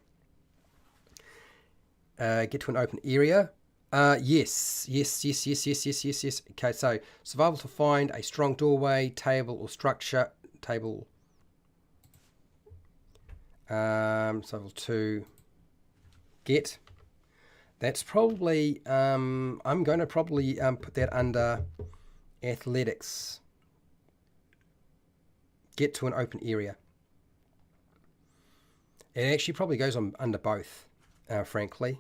Get to an open area. Yes. Okay, so survival to find a strong doorway, table or structure. Survival to get. That's probably, I'm going to probably put that under athletics. Get to an open area. It actually probably goes on under both, frankly.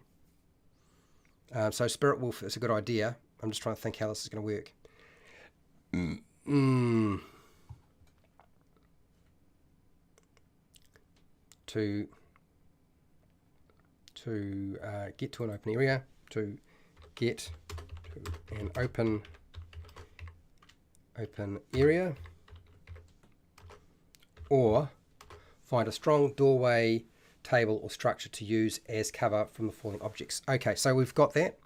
So Spirit Wolf is a good idea. I'm just trying to think how this is going to work. To get to an open area. To get to an open area. Or find a strong doorway, table or structure to use as cover from the falling objects. Okay, so we've got that.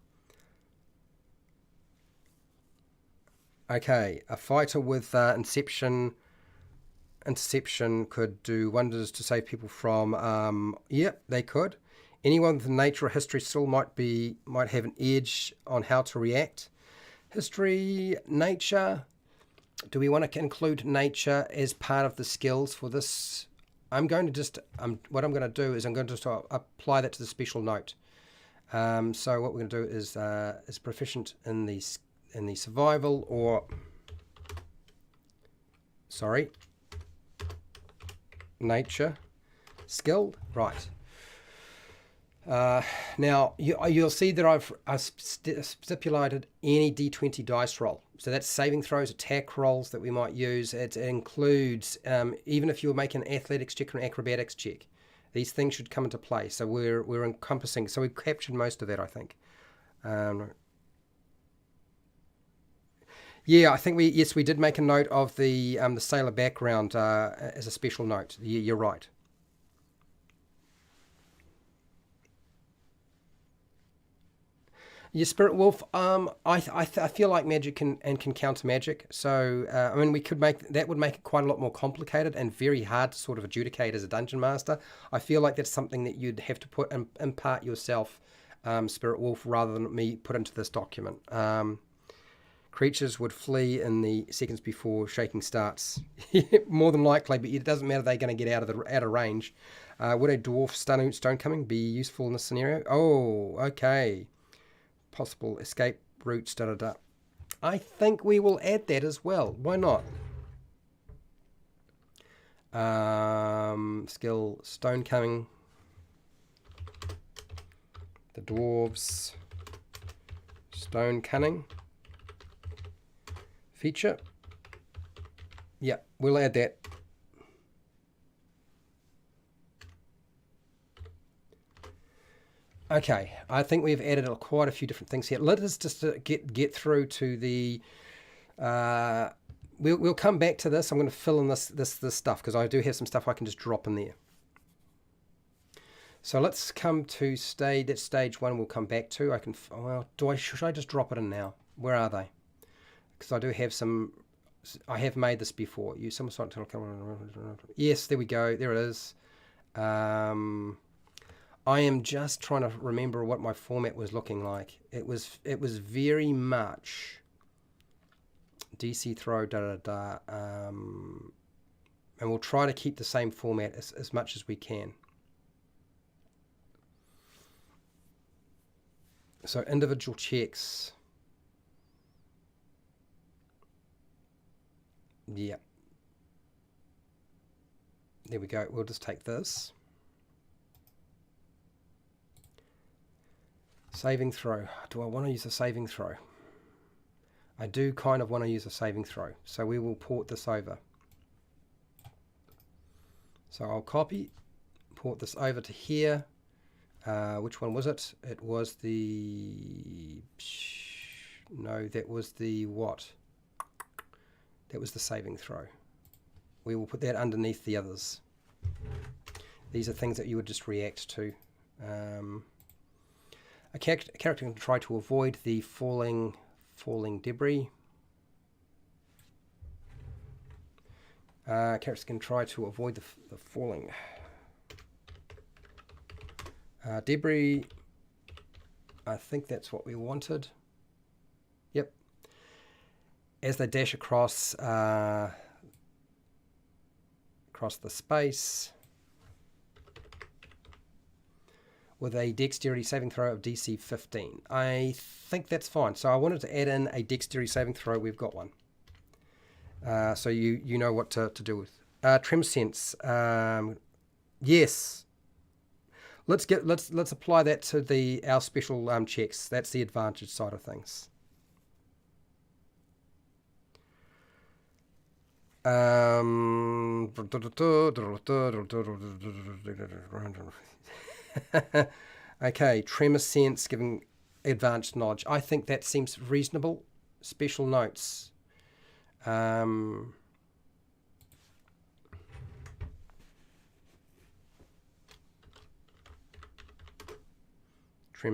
Okay, a fighter with interception could do wonders to save people from, they could. Anyone with nature or history still might have an edge on how to react. History, nature. Do we want to include nature as part of the skills for this? I'm going to just, what I'm going to do is I'm going to just apply that to the special note. So what we're going to do is proficient in the survival nature skill, right. Now you'll see that I've stipulated any D20 dice roll. So that's saving throws, attack rolls that we might use. It includes even if you're making an athletics check or an acrobatics check, these things should come into play. So we're encompassing. So we've captured most of that, I think. Yeah, I think we did make a note of the sailor background as a special note. Yeah, you're right. Yeah, Spirit Wolf. I feel like magic can counter magic. So I mean, would make it quite a lot more complicated and very hard to sort of adjudicate as a dungeon master. I feel like that's something that you'd have to impart yourself, Spirit Wolf, rather than me put into this document. Creatures would flee in the seconds before shaking starts. More than likely, but it doesn't matter. They're going to get out of range. Would a dwarf stone coming be useful in this scenario? Oh, okay. Possible escape routes, I think we will add that as well. Why not? Skill stone coming. The dwarves stone cunning feature. Yeah, we'll add that. Okay, I think we've added quite a few different things here. Let us just get through to the. We'll come back to this. I'm going to fill in this stuff because I do have some stuff I can just drop in there. So let's come to stage. That's stage 1. We'll come back to. I can. Well, should I just drop it in now? Where are they? Because I do have some. I have made this before. Use some sort of. Yes, there we go. There it is. I am just trying to remember what my format was looking like. It was very much DC throw da da da. And we'll try to keep the same format as much as we can. So individual checks. Yeah. There we go. We'll just take this. Saving throw. Do I want to use a saving throw? I do kind of want to use a saving throw. So we will port this over. So I'll copy, port this over to here. Which one was it? It was the... No, that was the what? That was the saving throw. We will put that underneath the others. These are things that you would just react to. A character can try to avoid the falling debris. Characters can try to avoid the falling debris. I think that's what we wanted. Yep. As they dash across the space with a dexterity saving throw of DC 15. I think that's fine. So I wanted to add in a dexterity saving throw. We've got one. So you know what to do with. Trem sense. Yes. Let's apply that to our special checks. That's the advantage side of things. Okay, tremor sense giving advanced knowledge. I think that seems reasonable. Special notes. Tremor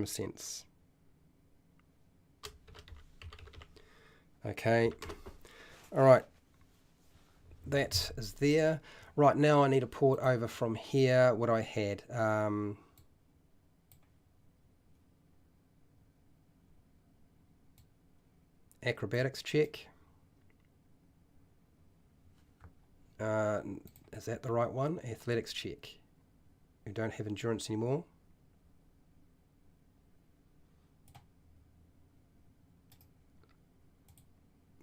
sense. Okay. All right. That is there. Right, now I need to port over from here what I had. Acrobatics check. Is that the right one? Athletics check. We don't have endurance anymore.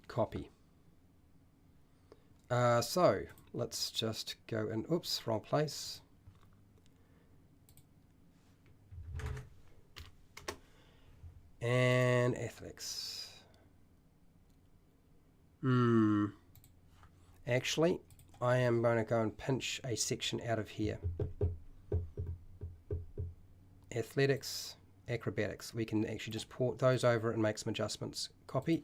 Copy. So let's just go in. Oops, wrong place. And athletics. Actually, I am going to go and pinch a section out of here. Athletics, acrobatics. We can actually just port those over and make some adjustments. Copy.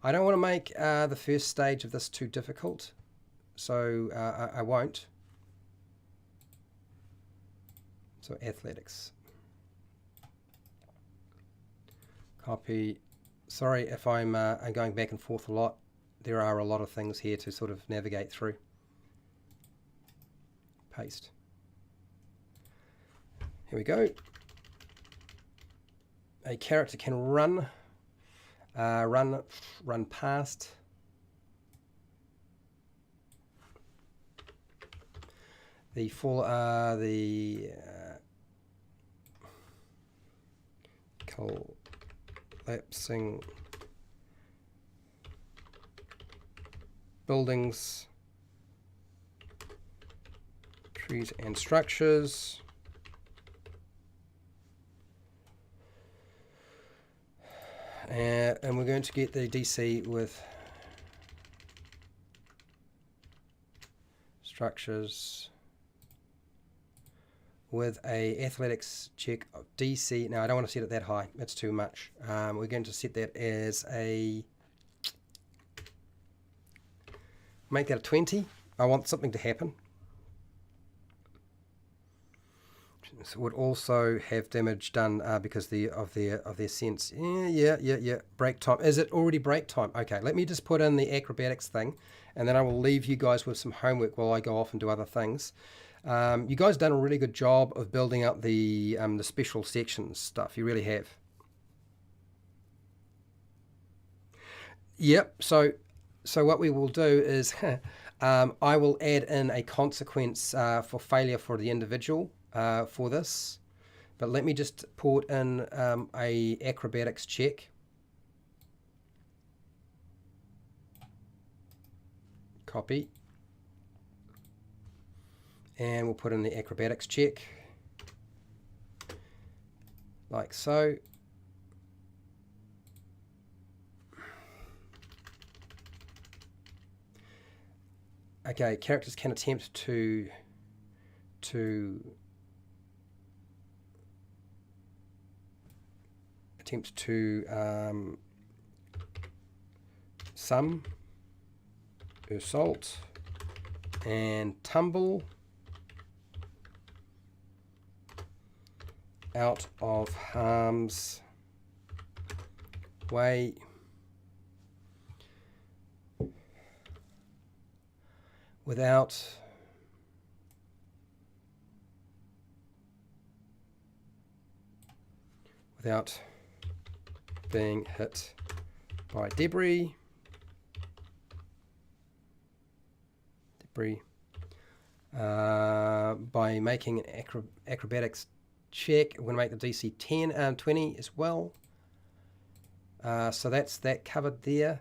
I don't want to make the first stage of this too difficult, so I won't. So athletics. Copy. Sorry if I'm going back and forth a lot. There are a lot of things here to sort of navigate through. Paste. Here we go. A character can run past the collapsing buildings, trees and structures. And we're going to get the DC with structures with a athletics check of DC. Now I don't want to set it that high. That's too much. We're going to set that as make that a 20. I want something to happen. would also have damage done because of their sense. Yeah. Break time. Is it already break time? Okay, let me just put in the acrobatics thing, and then I will leave you guys with some homework while I go off and do other things. You guys done a really good job of building up the special sections stuff. You really have. Yep. So what we will do is I will add in a consequence for failure for the individual for this. But let me just put in a acrobatics check. Copy. And we'll put in the acrobatics check. Like so. Okay, characters can attempt to sum, assault, and tumble out of harm's way without being hit by debris. By making an acrobatics check, we're going to make the DC 20 as well. So that's that covered there.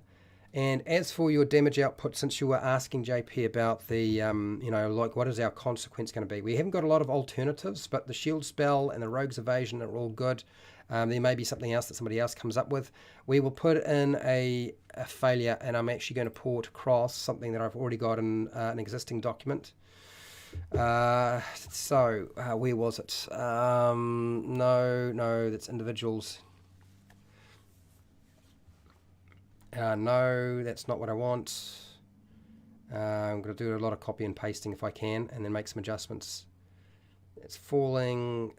And as for your damage output, since you were asking JP about the, like what is our consequence going to be? We haven't got a lot of alternatives, but the shield spell and the rogue's evasion are all good. There may be something else that somebody else comes up with. We will put in a failure, and I'm actually going to port across something that I've already got in an existing document. Where was it? No, that's individuals. No, that's not what I want. I'm going to do a lot of copy and pasting if I can, and then make some adjustments. It's falling.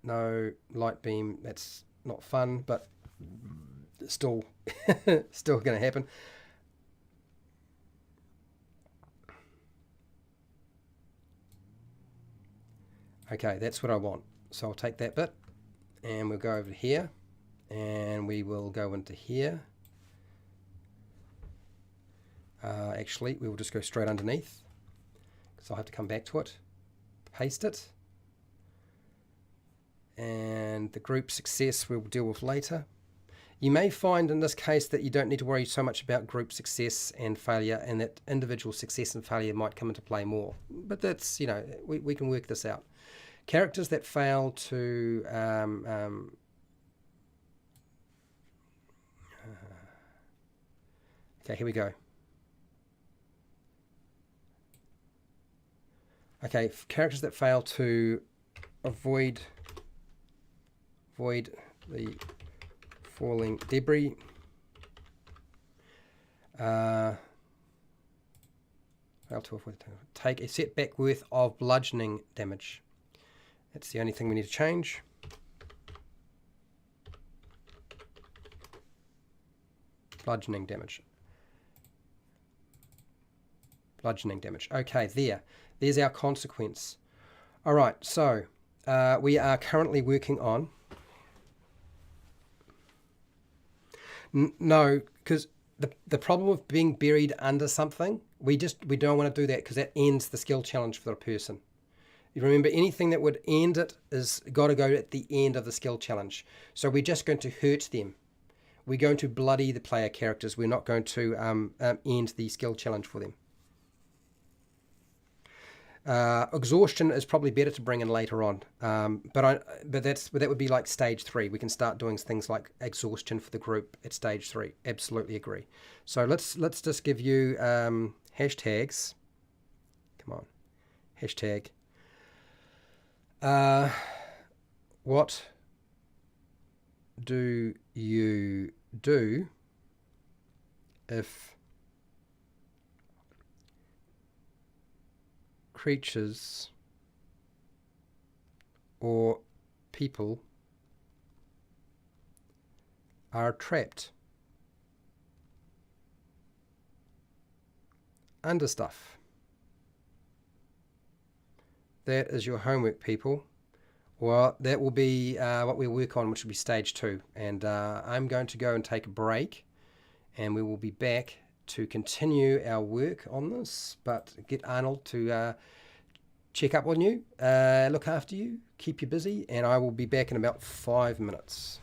No, light beam. That's not fun, but still, still going to happen. Okay, that's what I want. So I'll take that bit, and we'll go over here. And we will go into here. Actually, we will just go straight underneath, because I'll have to come back to it. Paste it. And the group success we'll deal with later. You may find in this case that you don't need to worry so much about group success and failure, and that individual success and failure might come into play more. But that's, we can work this out. Characters that fail to okay, here we go. Okay, characters that fail to avoid the falling debris. Fail to avoid take a setback worth of bludgeoning damage. That's the only thing we need to change. Bludgeoning damage. Okay, there's our consequence. All right, so we are currently working on. No, because the problem with being buried under something, we don't want to do that, because that ends the skill challenge for the person. You remember, anything that would end it is got to go at the end of the skill challenge. So we're just going to hurt them. We're going to bloody the player characters. We're not going to end the skill challenge for them. Exhaustion is probably better to bring in later on, but that would be like stage 3. We can start doing things like exhaustion for the group at stage 3. Absolutely agree. So let's just give you hashtags. Come on, hashtag. What do you do if creatures or people are trapped under stuff. That is your homework, people. Well, that will be what we'll work on, which will be stage 2. And I'm going to go and take a break, and we will be back to continue our work on this, but get Arnold to check up on you, look after you, keep you busy, and I will be back in about 5 minutes.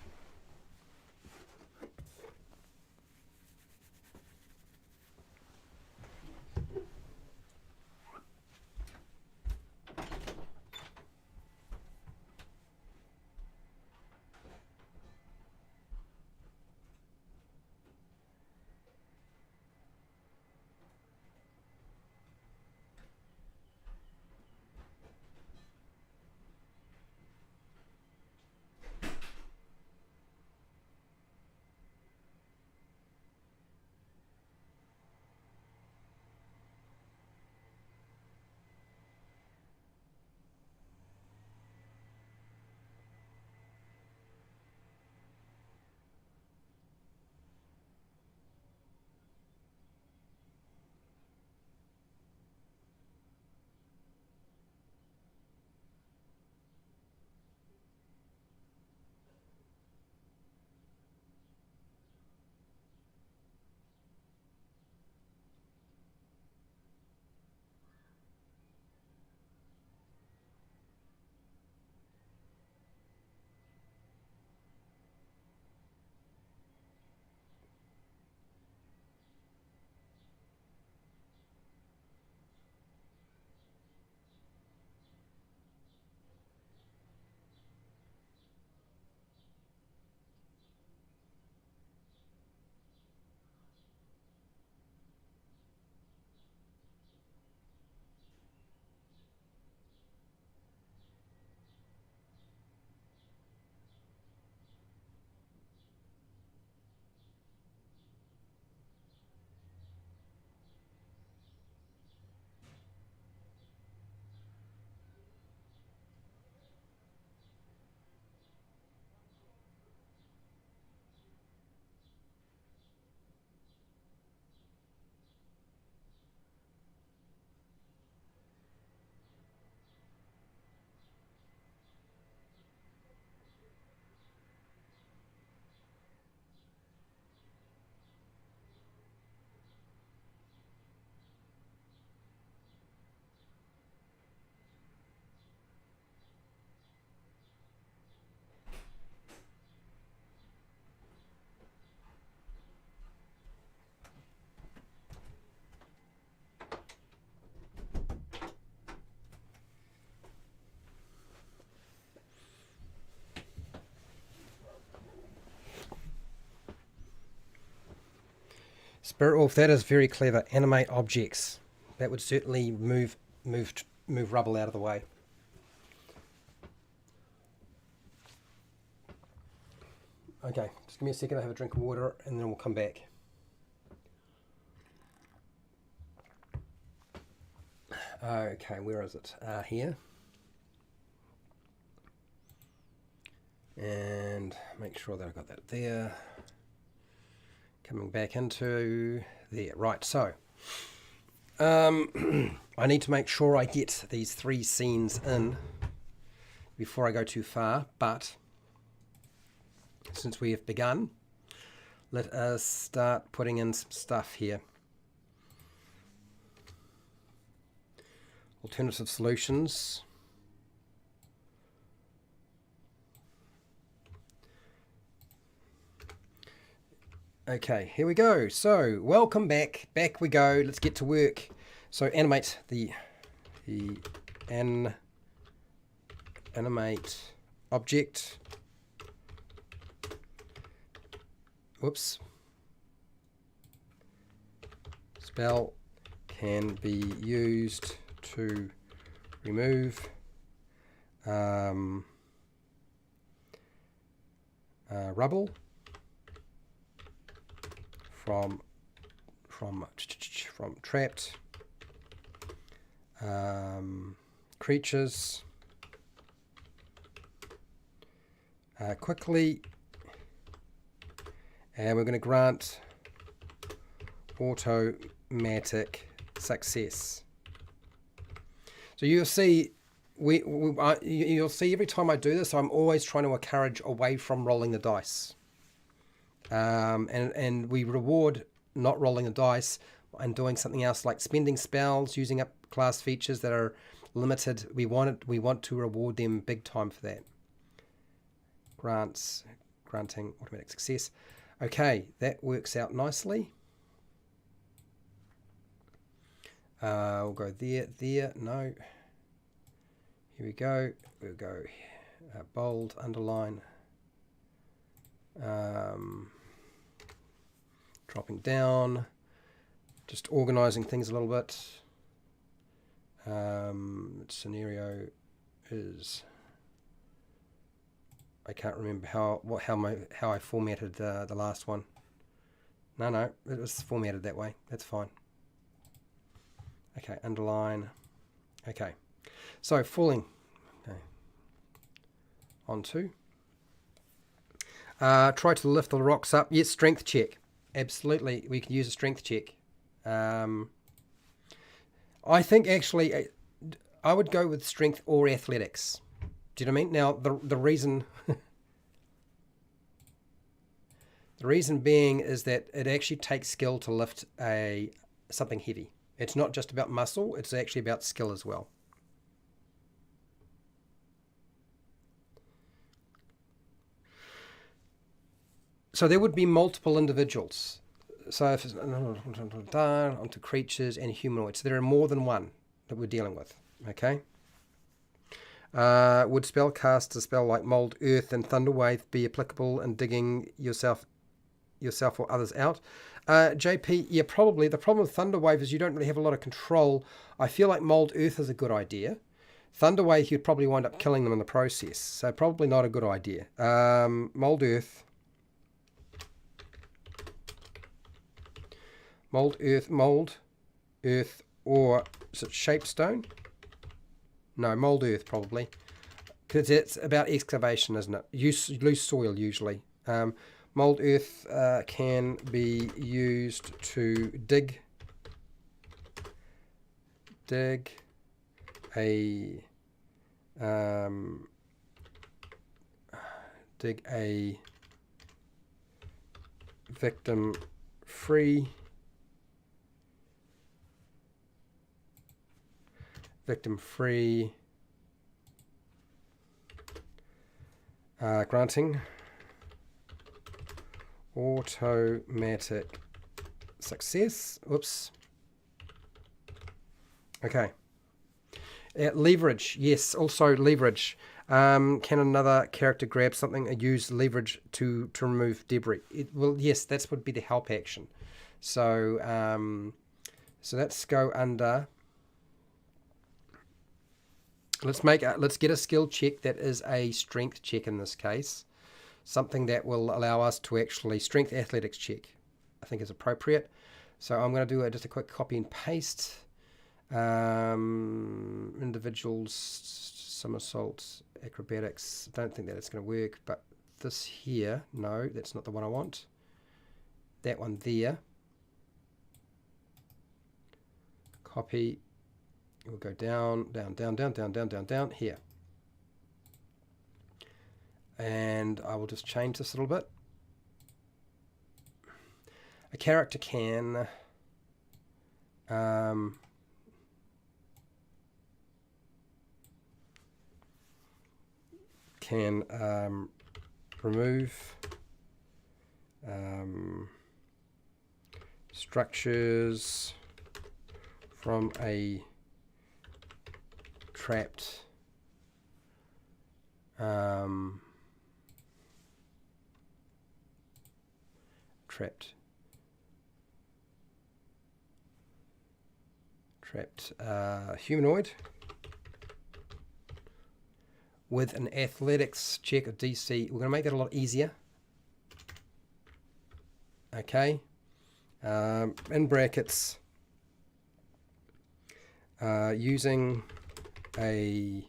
Spirit Wolf, that is very clever. Animate objects. That would certainly move rubble out of the way. Okay, just give me a second. I have a drink of water, and then we'll come back. Okay, where is it? Here. And make sure that I've got that there. Coming back into there. Right, so I need to make sure I get these 3 scenes in before I go too far, but since we have begun, let us start putting in some stuff here. Alternative solutions. Okay, here we go. So, welcome back. Back we go. Let's get to work. So, animate the animate object. Whoops. Spell can be used to remove rubble from trapped creatures quickly, and we're going to grant automatic success. So you'll see, you'll see every time I do this, I'm always trying to encourage away from rolling the dice, and we reward not rolling the dice and doing something else like spending spells, using up class features that are limited. We want to reward them big time for that. Granting automatic success. Okay, that works out nicely. We'll go there, no. Here we go. We'll go bold, underline. Dropping down. Just organizing things a little bit. Scenario is, I can't remember how I formatted the last one. No, it was formatted that way. That's fine. Okay, underline. Okay, so falling. Okay. Onto. Try to lift the rocks up. Yes, strength check. Absolutely, we can use a strength check. I think actually I would go with strength or athletics. Do you know what I mean? Now the reason the reason being is that it actually takes skill to lift something heavy. It's not just about muscle, it's actually about skill as well. So there would be multiple individuals. So if it's onto creatures and humanoids, there are more than one that we're dealing with. Okay. Would spellcast a spell like Mold Earth and Thunderwave be applicable in digging yourself or others out? JP, yeah, probably. The problem with Thunderwave is you don't really have a lot of control. I feel like Mold Earth is a good idea. Thunderwave, you'd probably wind up killing them in the process, so probably not a good idea. Mold Earth. Mold Earth, or is it Shapestone? No, Mold Earth probably, because it's about excavation, isn't it? Loose soil usually. Mold Earth can be used to dig a victim free granting automatic success. Oops. Okay. Leverage. Yes, also leverage. Can another character grab something and use leverage to remove debris? Well, yes, that would be the help action. So, so let's go under. Let's get a skill check that is a strength check in this case. Something that will allow us to actually strength athletics check, I think is appropriate. So I'm going to do just a quick copy and paste. Individuals, somersaults, acrobatics. Don't think that it's going to work, but this here, no, that's not the one I want. That one there. Copy. We'll go down here. And I will just change this a little bit. A character can remove structures from a trapped humanoid with an athletics check of DC. We're going to make that a lot easier. Okay. In brackets, using a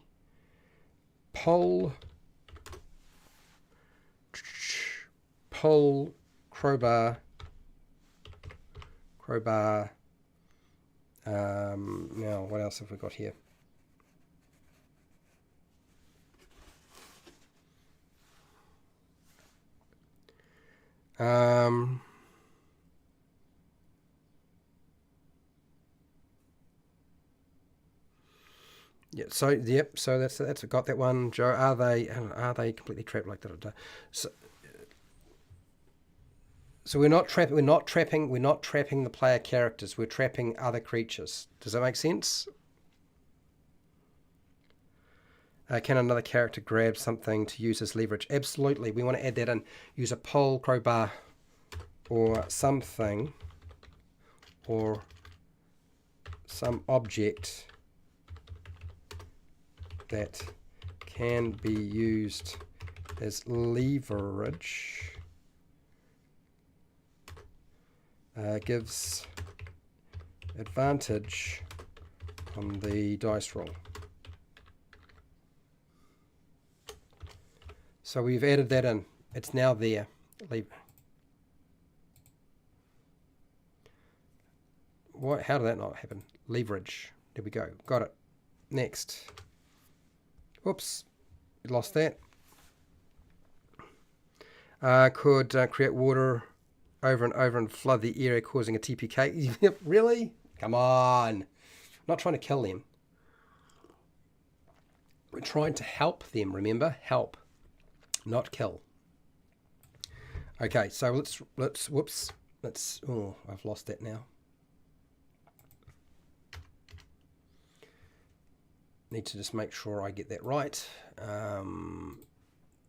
pole pole, crowbar, now what else have we got here? Yeah, so yep, so that's got that one, Joe. Are they completely trapped like that? So we're not trapping the player characters. We're trapping other creatures. Does that make sense? Can another character grab something to use as leverage? Absolutely. We want to add that in. Use a pole, crowbar, or something, or some object that can be used as leverage. Gives advantage on the dice roll. So we've added that in. It's now there. What? How did that not happen? Leverage. There we go. Got it. Next. Whoops. Lost that. Could create water over and over and flood the area, causing a TPK. Really? Come on. I'm not trying to kill them. We're trying to help them, remember? Help. Not kill. Okay, so oh, I've lost that now. Need to just make sure I get that right.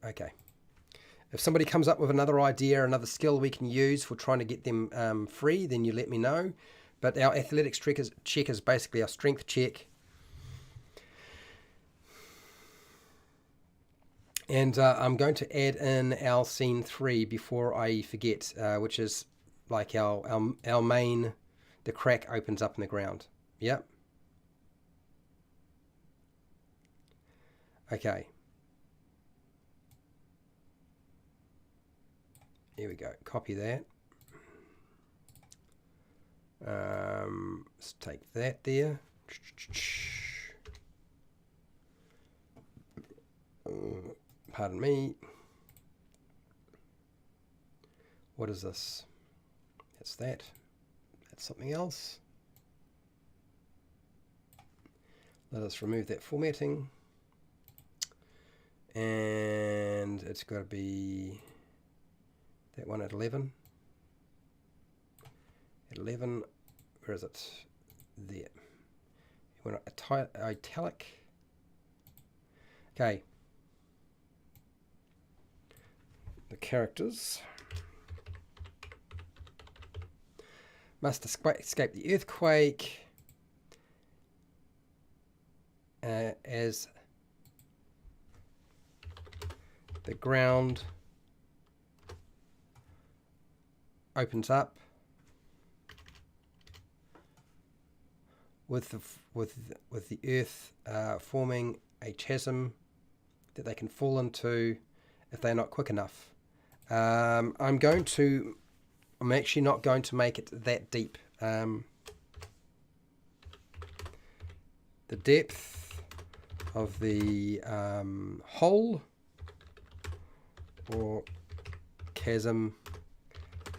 Okay. If somebody comes up with another idea, another skill we can use for trying to get them free, then you let me know. But our athletics check is basically our strength check. And I'm going to add in our scene 3 before I forget, which is like our main, the crack opens up in the ground. Yep. Okay. Here we go. Copy that. Let's take that there. Pardon me. What is this? That's that. That's something else. Let us remove that formatting. And it's got to be that one at 11. At 11, where is it? There. You want italic. Okay. The characters must escape the earthquake as the ground opens up with the earth forming a chasm that they can fall into if they're not quick enough. I'm actually not going to make it that deep. The depth of the hole or chasm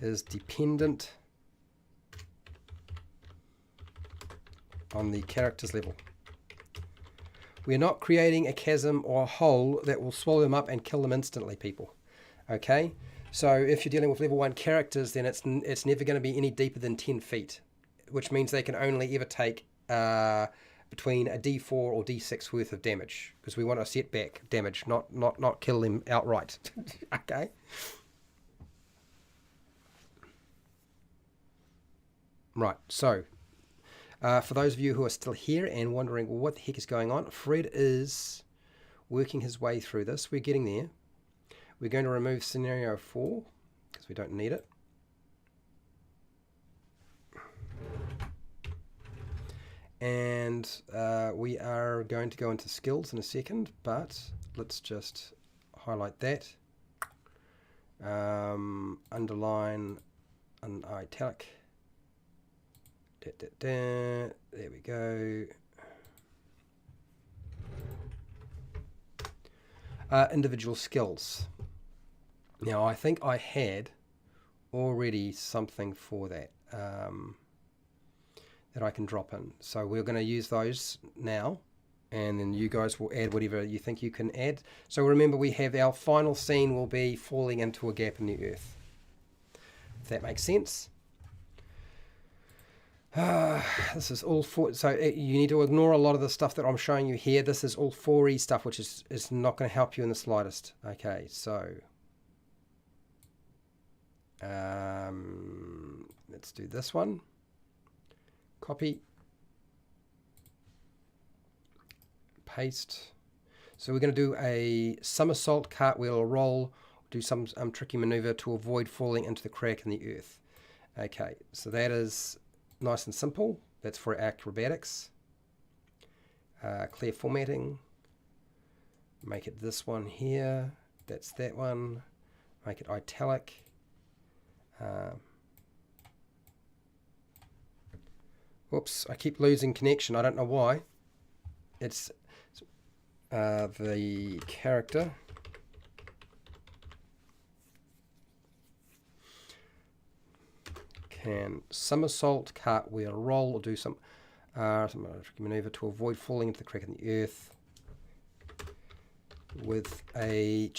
is dependent on the character's level. We're not creating a chasm or a hole that will swallow them up and kill them instantly, people. Okay? So if you're dealing with level 1 characters, then it's never going to be any deeper than 10 feet, which means they can only ever take between a D4 or D6 worth of damage, because we want to set back damage, not kill them outright. Okay? Right, so for those of you who are still here and wondering, well, what the heck is going on, Fred is working his way through this. We're getting there. We're going to remove scenario 4 because we don't need it. And we are going to go into skills in a second, but let's just highlight that. underline, an italic. There we go. Individual skills. Now I think I had already something for that that I can drop in. So we're going to use those now, and then you guys will add whatever you think you can add. So remember, we have our final scene will be falling into a gap in the earth. If that makes sense. This is all for, so you need to ignore a lot of the stuff that I'm showing you here. This is all 4E stuff, which is not going to help you in the slightest. Okay, so let's do this one. Copy, paste. So we're going to do a somersault, cartwheel, or roll, do some tricky maneuver to avoid falling into the crack in the earth. Okay, so that is nice and simple. That's for acrobatics. Clear formatting. Make it this one here. That's that one. Make it italic. Whoops, I keep losing connection. I don't know why. It's the character. Can somersault, cartwheel, roll, or do some tricky maneuver to avoid falling into the crack in the earth with a.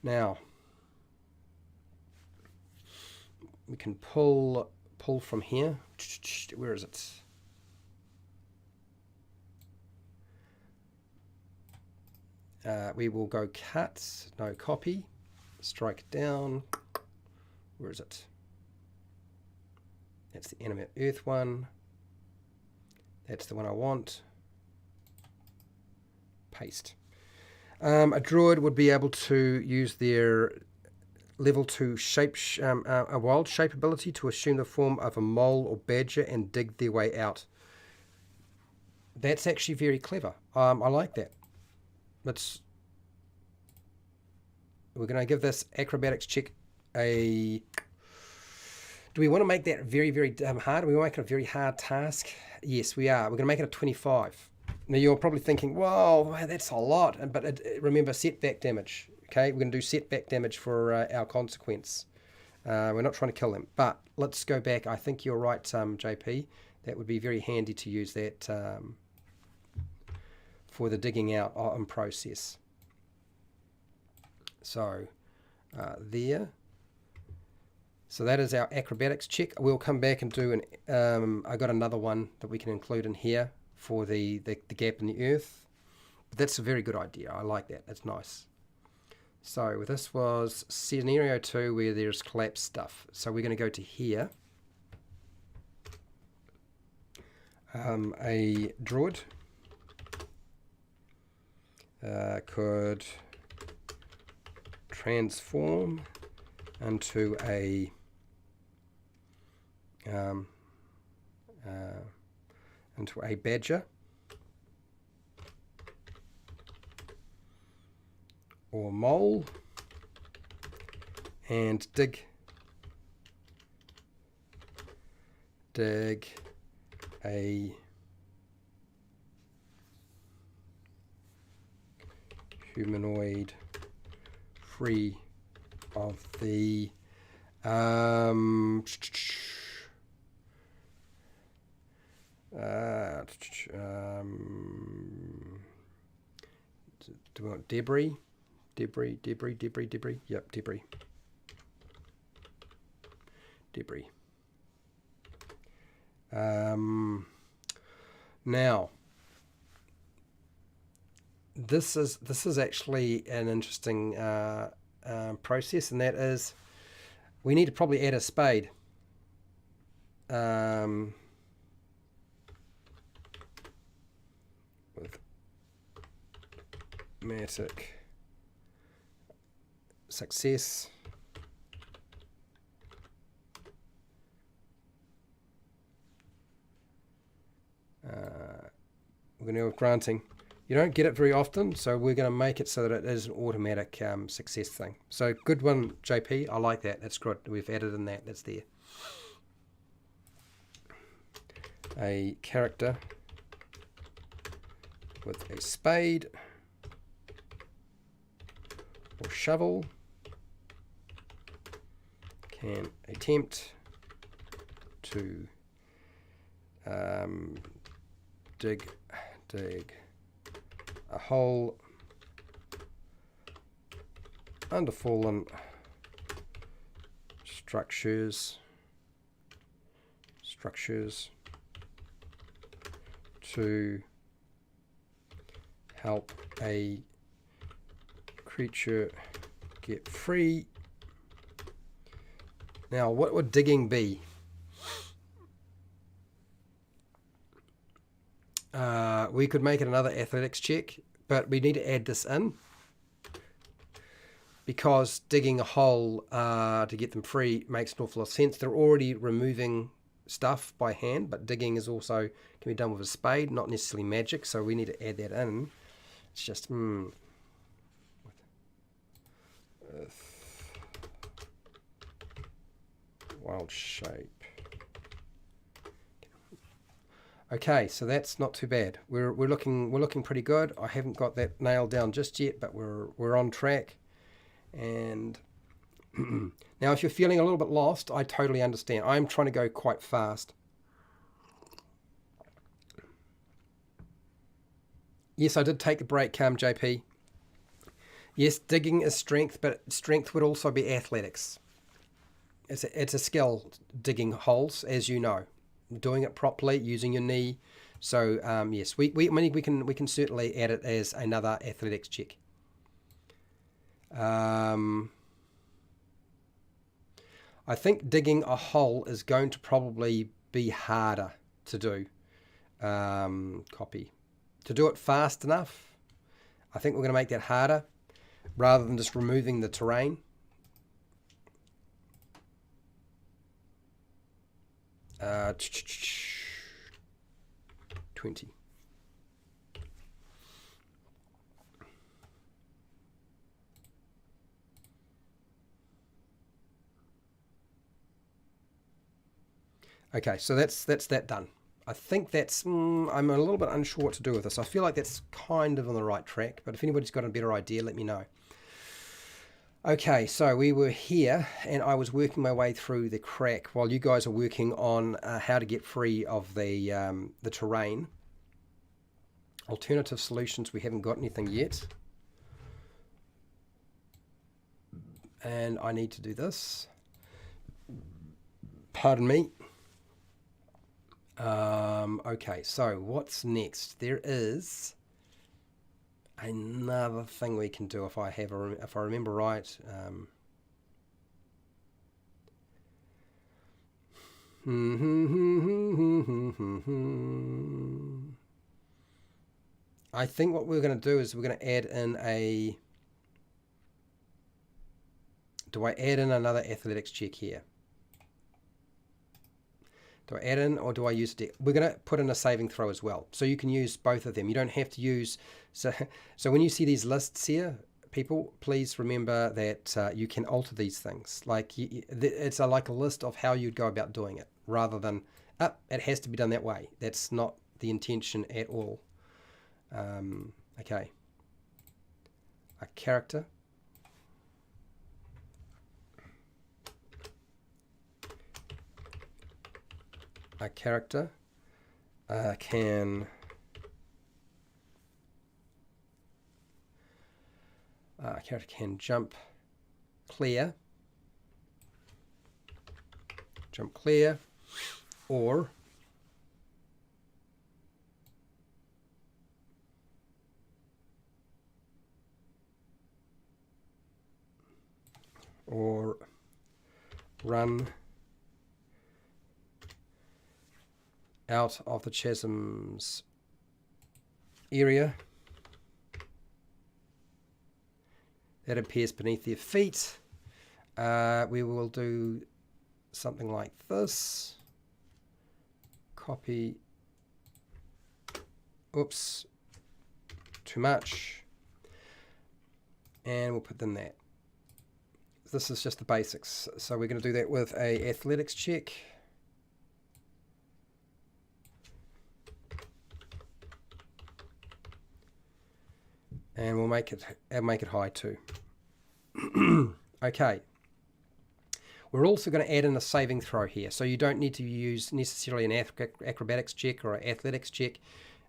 Now we can pull from here. Where is it? We will go cut, no copy, strike down. Where is it? That's the animate earth one. That's the one I want. Paste. A druid would be able to use their level 2 shape, a wild shape ability to assume the form of a mole or badger and dig their way out. That's actually very clever. I like that. We're going to give this acrobatics check a. Do we want to make that very, very hard? Do we want to make it a very hard task? Yes, we are. We're going to make it a 25. Now, you're probably thinking, whoa, that's a lot. But remember, setback damage. Okay, we're going to do setback damage for our consequence. We're not trying to kill them. But let's go back. I think you're right, JP. That would be very handy to use that for the digging out process. So, there. So that is our acrobatics check. We'll come back and do I got another one that we can include in here for the gap in the earth. But that's a very good idea. I like that. That's nice. So this was scenario 2 where there's collapsed stuff. So we're going to go to here. A druid could transform into a badger or mole and dig a humanoid free of the do we want debris? Debris. Yep, debris. Now, this is actually an interesting process, and that is we need to probably add a spade. With Matic success. We're going to go with granting. You don't get it very often, so we're going to make it so that it is an automatic success thing. So good one, JP. I like that. That's good. We've added in that. That's there. A character with a spade or shovel can attempt to dig a hole under fallen structures to help a creature get free. Now, what would digging be? We could make it another athletics check, but we need to add this in because digging a hole to get them free makes an awful lot of sense. They're already removing stuff by hand, but digging is also can be done with a spade, not necessarily magic, so we need to add that in. It's just earth, wild shape. Okay, so that's not too bad. We're looking pretty good. I haven't got that nailed down just yet, but we're on track. And now, if you're feeling a little bit lost, I totally understand. I'm trying to go quite fast. Yes, I did take a break, JP. Yes, digging is strength, but strength would also be athletics. It's a skill, digging holes, as you know. Doing it properly, using your knee. So yes, we can certainly add it as another athletics check. I think digging a hole is going to probably be harder to do. Copy. To do it fast enough, I think we're going to make that harder rather than just removing the terrain. Uh, 20. Okay, so that's that done. I think that's, I'm a little bit unsure what to do with this. I feel like that's kind of on the right track, but if anybody's got a better idea, let me know. Okay, so we were here, and I was working my way through the crack while you guys are working on how to get free of the terrain. Alternative solutions, we haven't got anything yet. And I need to do this. Pardon me. Okay, so what's next? There is another thing we can do if I remember right. I think what we're going to do is we're going to add in a. Do I add in another athletics check here? Do I add in or do I use it? We're going to put in a saving throw as well. So you can use both of them. You don't have to use... So when you see these lists here, people, please remember that you can alter these things. Like it's like a list of how you'd go about doing it rather than, it has to be done that way. That's not the intention at all. Okay. A character. A character can jump clear, or run out of the chasm's area that appears beneath their feet. We will do something like this. Copy. Oops. too much. And we'll put in that. This is just the basics. So we're going to do that with a athletics check. And we'll make it high too. Okay. We're also going to add in a saving throw here. So you don't need to use necessarily an acrobatics check or an athletics check.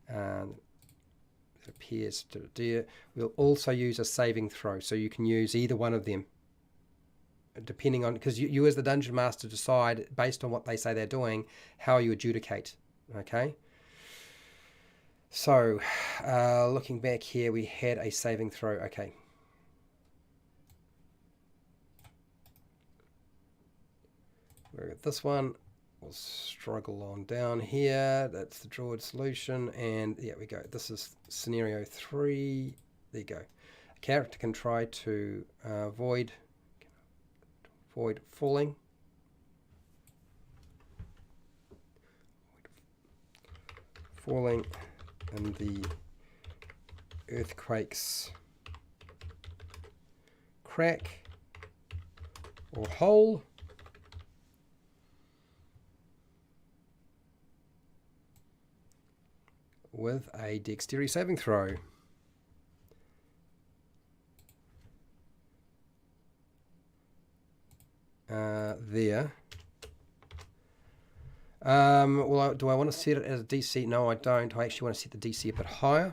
It appears to do. We'll also use a saving throw. So you can use either one of them, depending on, because you as the dungeon master decide based on what they say they're doing, how you adjudicate. Okay. So, looking back here, we had a saving throw. Okay. We're at this one. We'll struggle on down here. That's the Druid solution. And there we go. This is scenario 3. There you go. A character can try to avoid falling. Falling in the earthquake's crack or hole. With a dexterity saving throw. There. Well, do I want to set it as a DC? No, I don't. I actually want to set the DC a bit higher.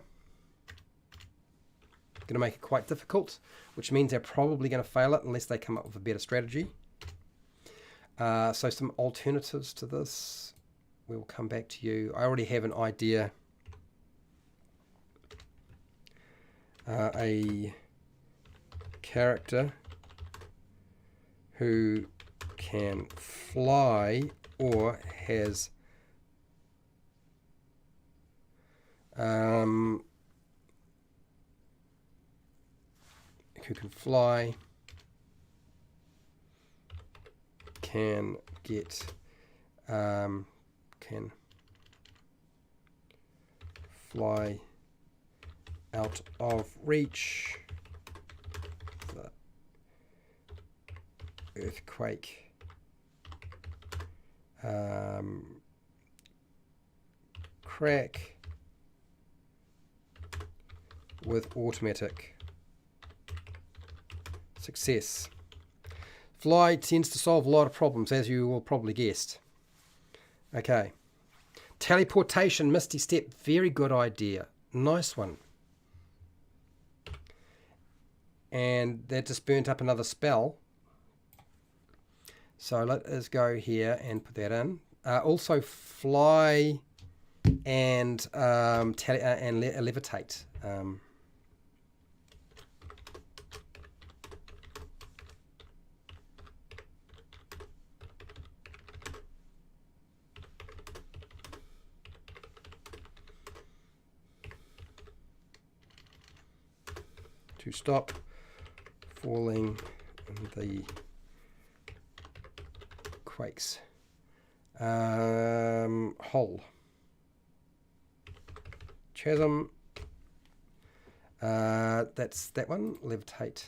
Going to make it quite difficult, which means they're probably going to fail it unless they come up with a better strategy. So some alternatives to this. We'll come back to you. I already have an idea. A character who can fly or has who can fly can get can fly out of reach the earthquake crack with automatic success. Fly tends to solve a lot of problems, as you will probably guessed. Okay. Teleportation, Misty Step, very good idea. Nice one. And that just burnt up another spell. So let us go here and put that in. Also fly and levitate. To stop falling in the quakes hole. Chasm. That's that one. Levitate.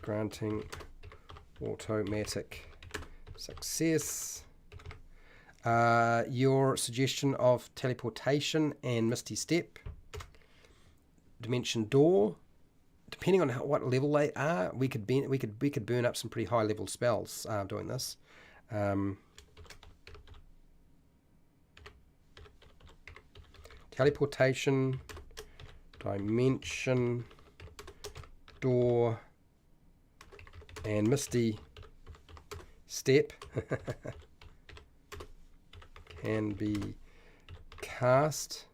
Granting automatic success. Your suggestion of teleportation and Misty Step, Dimension Door, depending on what level they are, we could burn up some pretty high level spells doing this. Teleportation, Dimension Door, and Misty Step. Can be cast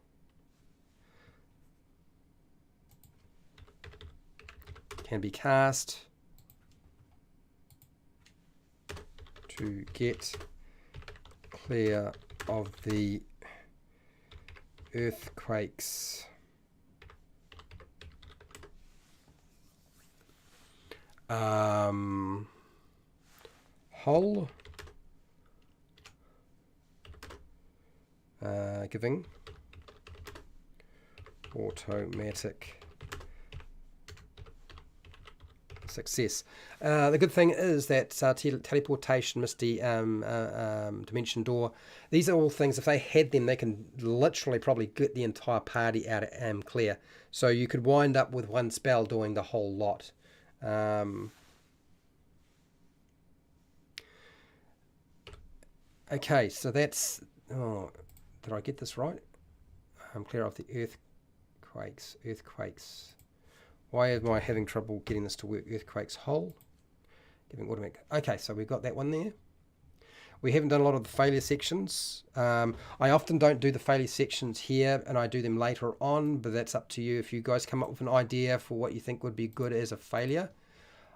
to get clear of the earthquakes hole. giving automatic success. The good thing is that teleportation, Misty, dimension door, these are all things, if they had them, they can literally probably get the entire party out clear. So you could wind up with one spell doing the whole lot. Okay, so that's... Oh, did I get this right? Clear off the earthquakes. Why am I having trouble getting this to work? Earthquakes whole. Giving automatic. Okay, so we've got that one there. We haven't done a lot of the failure sections. I often don't do the failure sections here, and I do them later on, but that's up to you. If you guys come up with an idea for what you think would be good as a failure.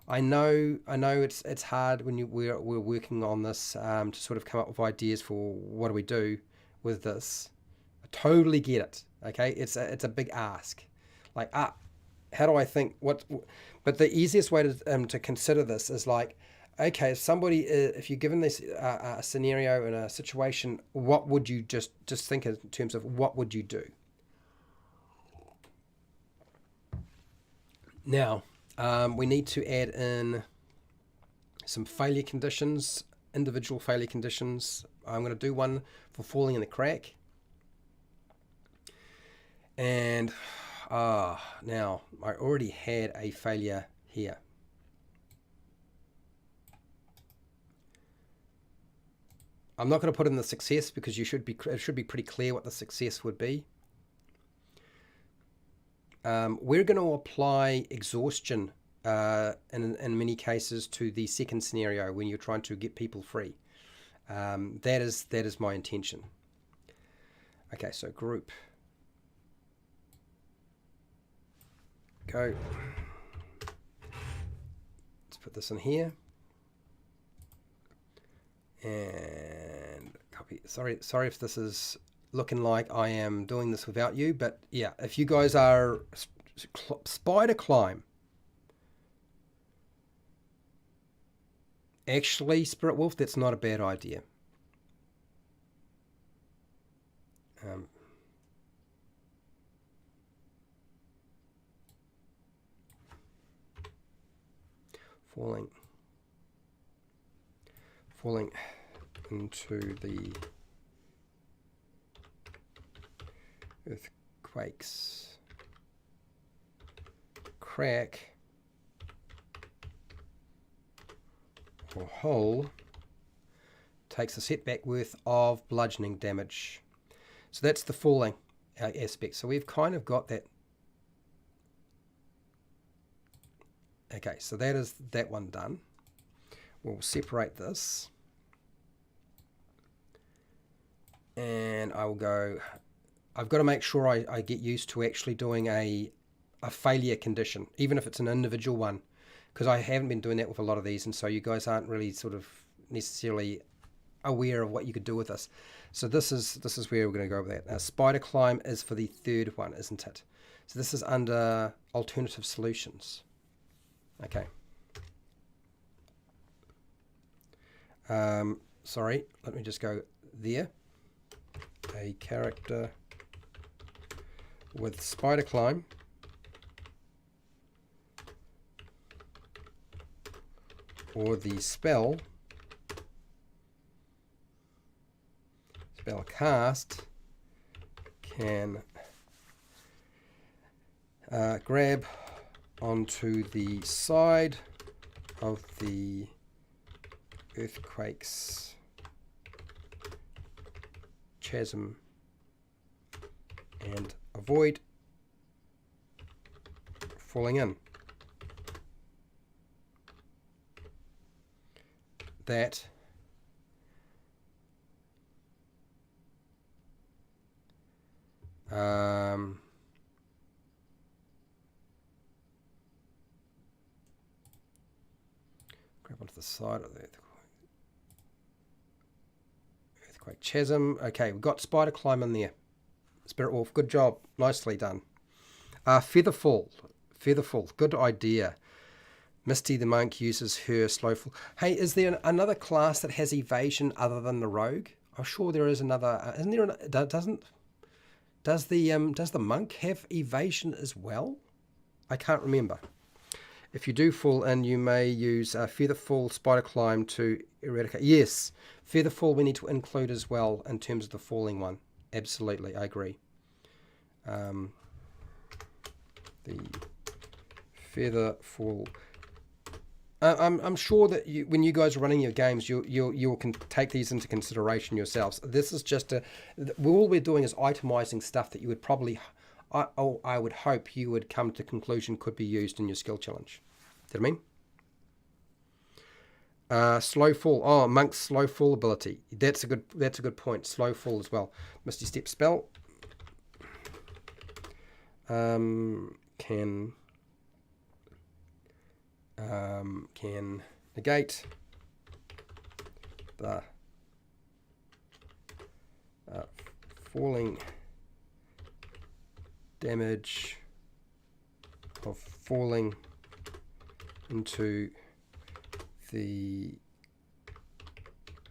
I know it's hard when we're working on this to sort of come up with ideas for what do we do with this. I totally get it. Okay, it's a big ask. Like, how do I think what? But the easiest way to consider this is like, okay, if you're given this a scenario and a situation, what would you just think in terms of what would you do? Now, we need to add in some failure conditions, individual failure conditions. I'm going to do one for falling in the crack. And now I already had a failure here. I'm not going to put in the success because it should be pretty clear what the success would be. We're going to apply exhaustion in many cases to the second scenario when you're trying to get people free. That is my intention. Okay, so group. Go. Let's put this in here. And copy. Sorry if this is looking like I am doing this without you, but yeah, if you guys are spider climb. Actually, Spirit Wolf, that's not a bad idea. Falling into the earthquakes crack or hole takes a setback worth of bludgeoning damage. So that's the falling aspect. So we've kind of got that. Okay, so that is that one done. We'll separate this. And I will go, I've got to make sure I get used to actually doing a failure condition, even if it's an individual one, because I haven't been doing that with a lot of these, and so you guys aren't really sort of necessarily aware of what you could do with this. So this is where we're going to go with that. Spider climb is for the third one, isn't it? So this is under alternative solutions. Okay. Sorry, let me just go there. A character with spider climb or the spell cast can grab onto the side of the earthquake's chasm and avoid falling in. That grab onto the side of the earthquake chasm. Okay, we've got spider climb in there. Spirit Wolf, good job, nicely done. Featherfall, good idea. Misty the monk uses her slow fall. Hey, is there another class that has evasion other than the rogue? I'm sure there is another. Isn't there? Does the monk have evasion as well? I can't remember. If you do fall in, you may use feather fall, spider climb to eradicate. Yes, feather fall we need to include as well in terms of the falling one. Absolutely, I agree. The feather fall. I'm sure that when you guys are running your games, you can take these into consideration yourselves. This is just all we're doing is itemizing stuff that you would probably, I would hope you would come to conclusion could be used in your skill challenge. Do you know what I mean? Slow fall. Oh, monk's slow fall ability. That's a good point. Slow fall as well. Misty step spell. Can negate the falling damage of falling into the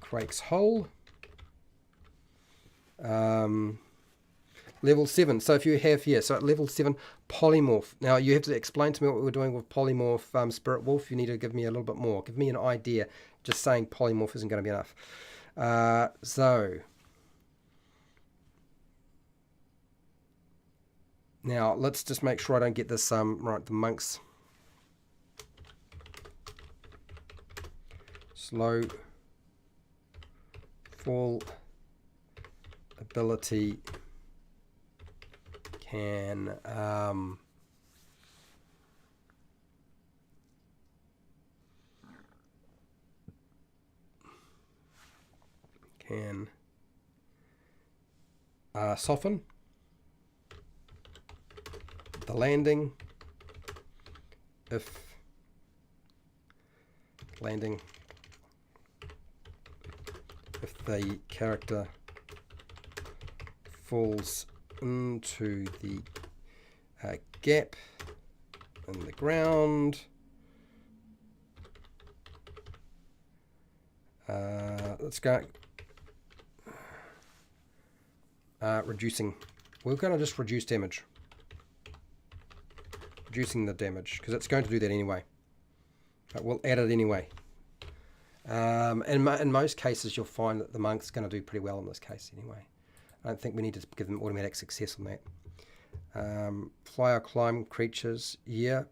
Crake's hole. Level 7. So if you have here, so at level 7, polymorph. Now you have to explain to me what we're doing with polymorph, Spirit Wolf. You need to give me a little bit more. Give me an idea. Just saying polymorph isn't going to be enough. So now let's just make sure I don't get this right. The monks. Slow fall ability can soften the landing if the character falls into the gap in the ground. Let's go. Reducing. We're going to just reduce damage. Reducing the damage, because it's going to do that anyway. But we'll add it anyway. In most cases, you'll find that the monk's going to do pretty well in this case anyway. I don't think we need to give them automatic success on that. Fly or climb creatures, yeah.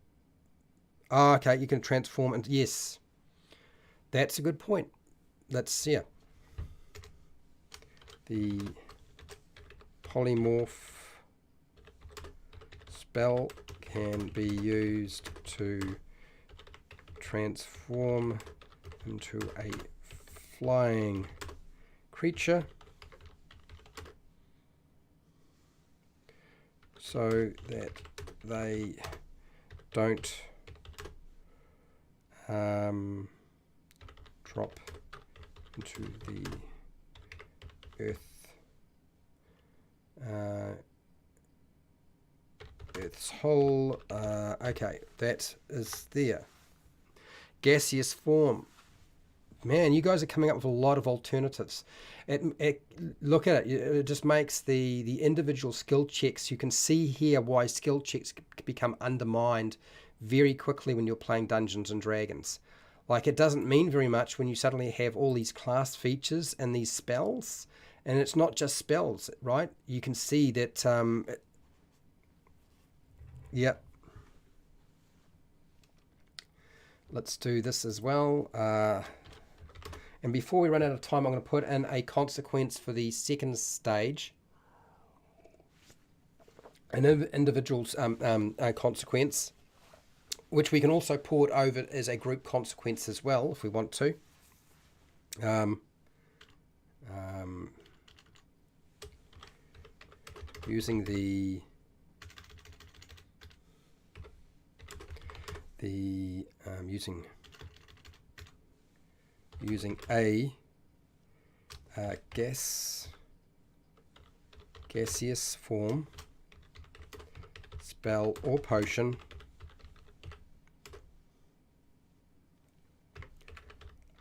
Oh, okay, you can transform into, yes. That's a good point. Let's, yeah. The polymorph spell can be used to transform into a flying creature so that they don't drop into the Earth's hole. Okay, that is there. Gaseous form. Man, you guys are coming up with a lot of alternatives. Look at it. It just makes the individual skill checks. You can see here why skill checks become undermined very quickly when you're playing Dungeons and Dragons. Like, it doesn't mean very much when you suddenly have all these class features and these spells. And it's not just spells, right? You can see that... Yep. Let's do this as well. And before we run out of time, I'm going to put in a consequence for the second stage. An individual's consequence, which we can also port over as a group consequence as well, if we want to. Using using a gaseous form spell or potion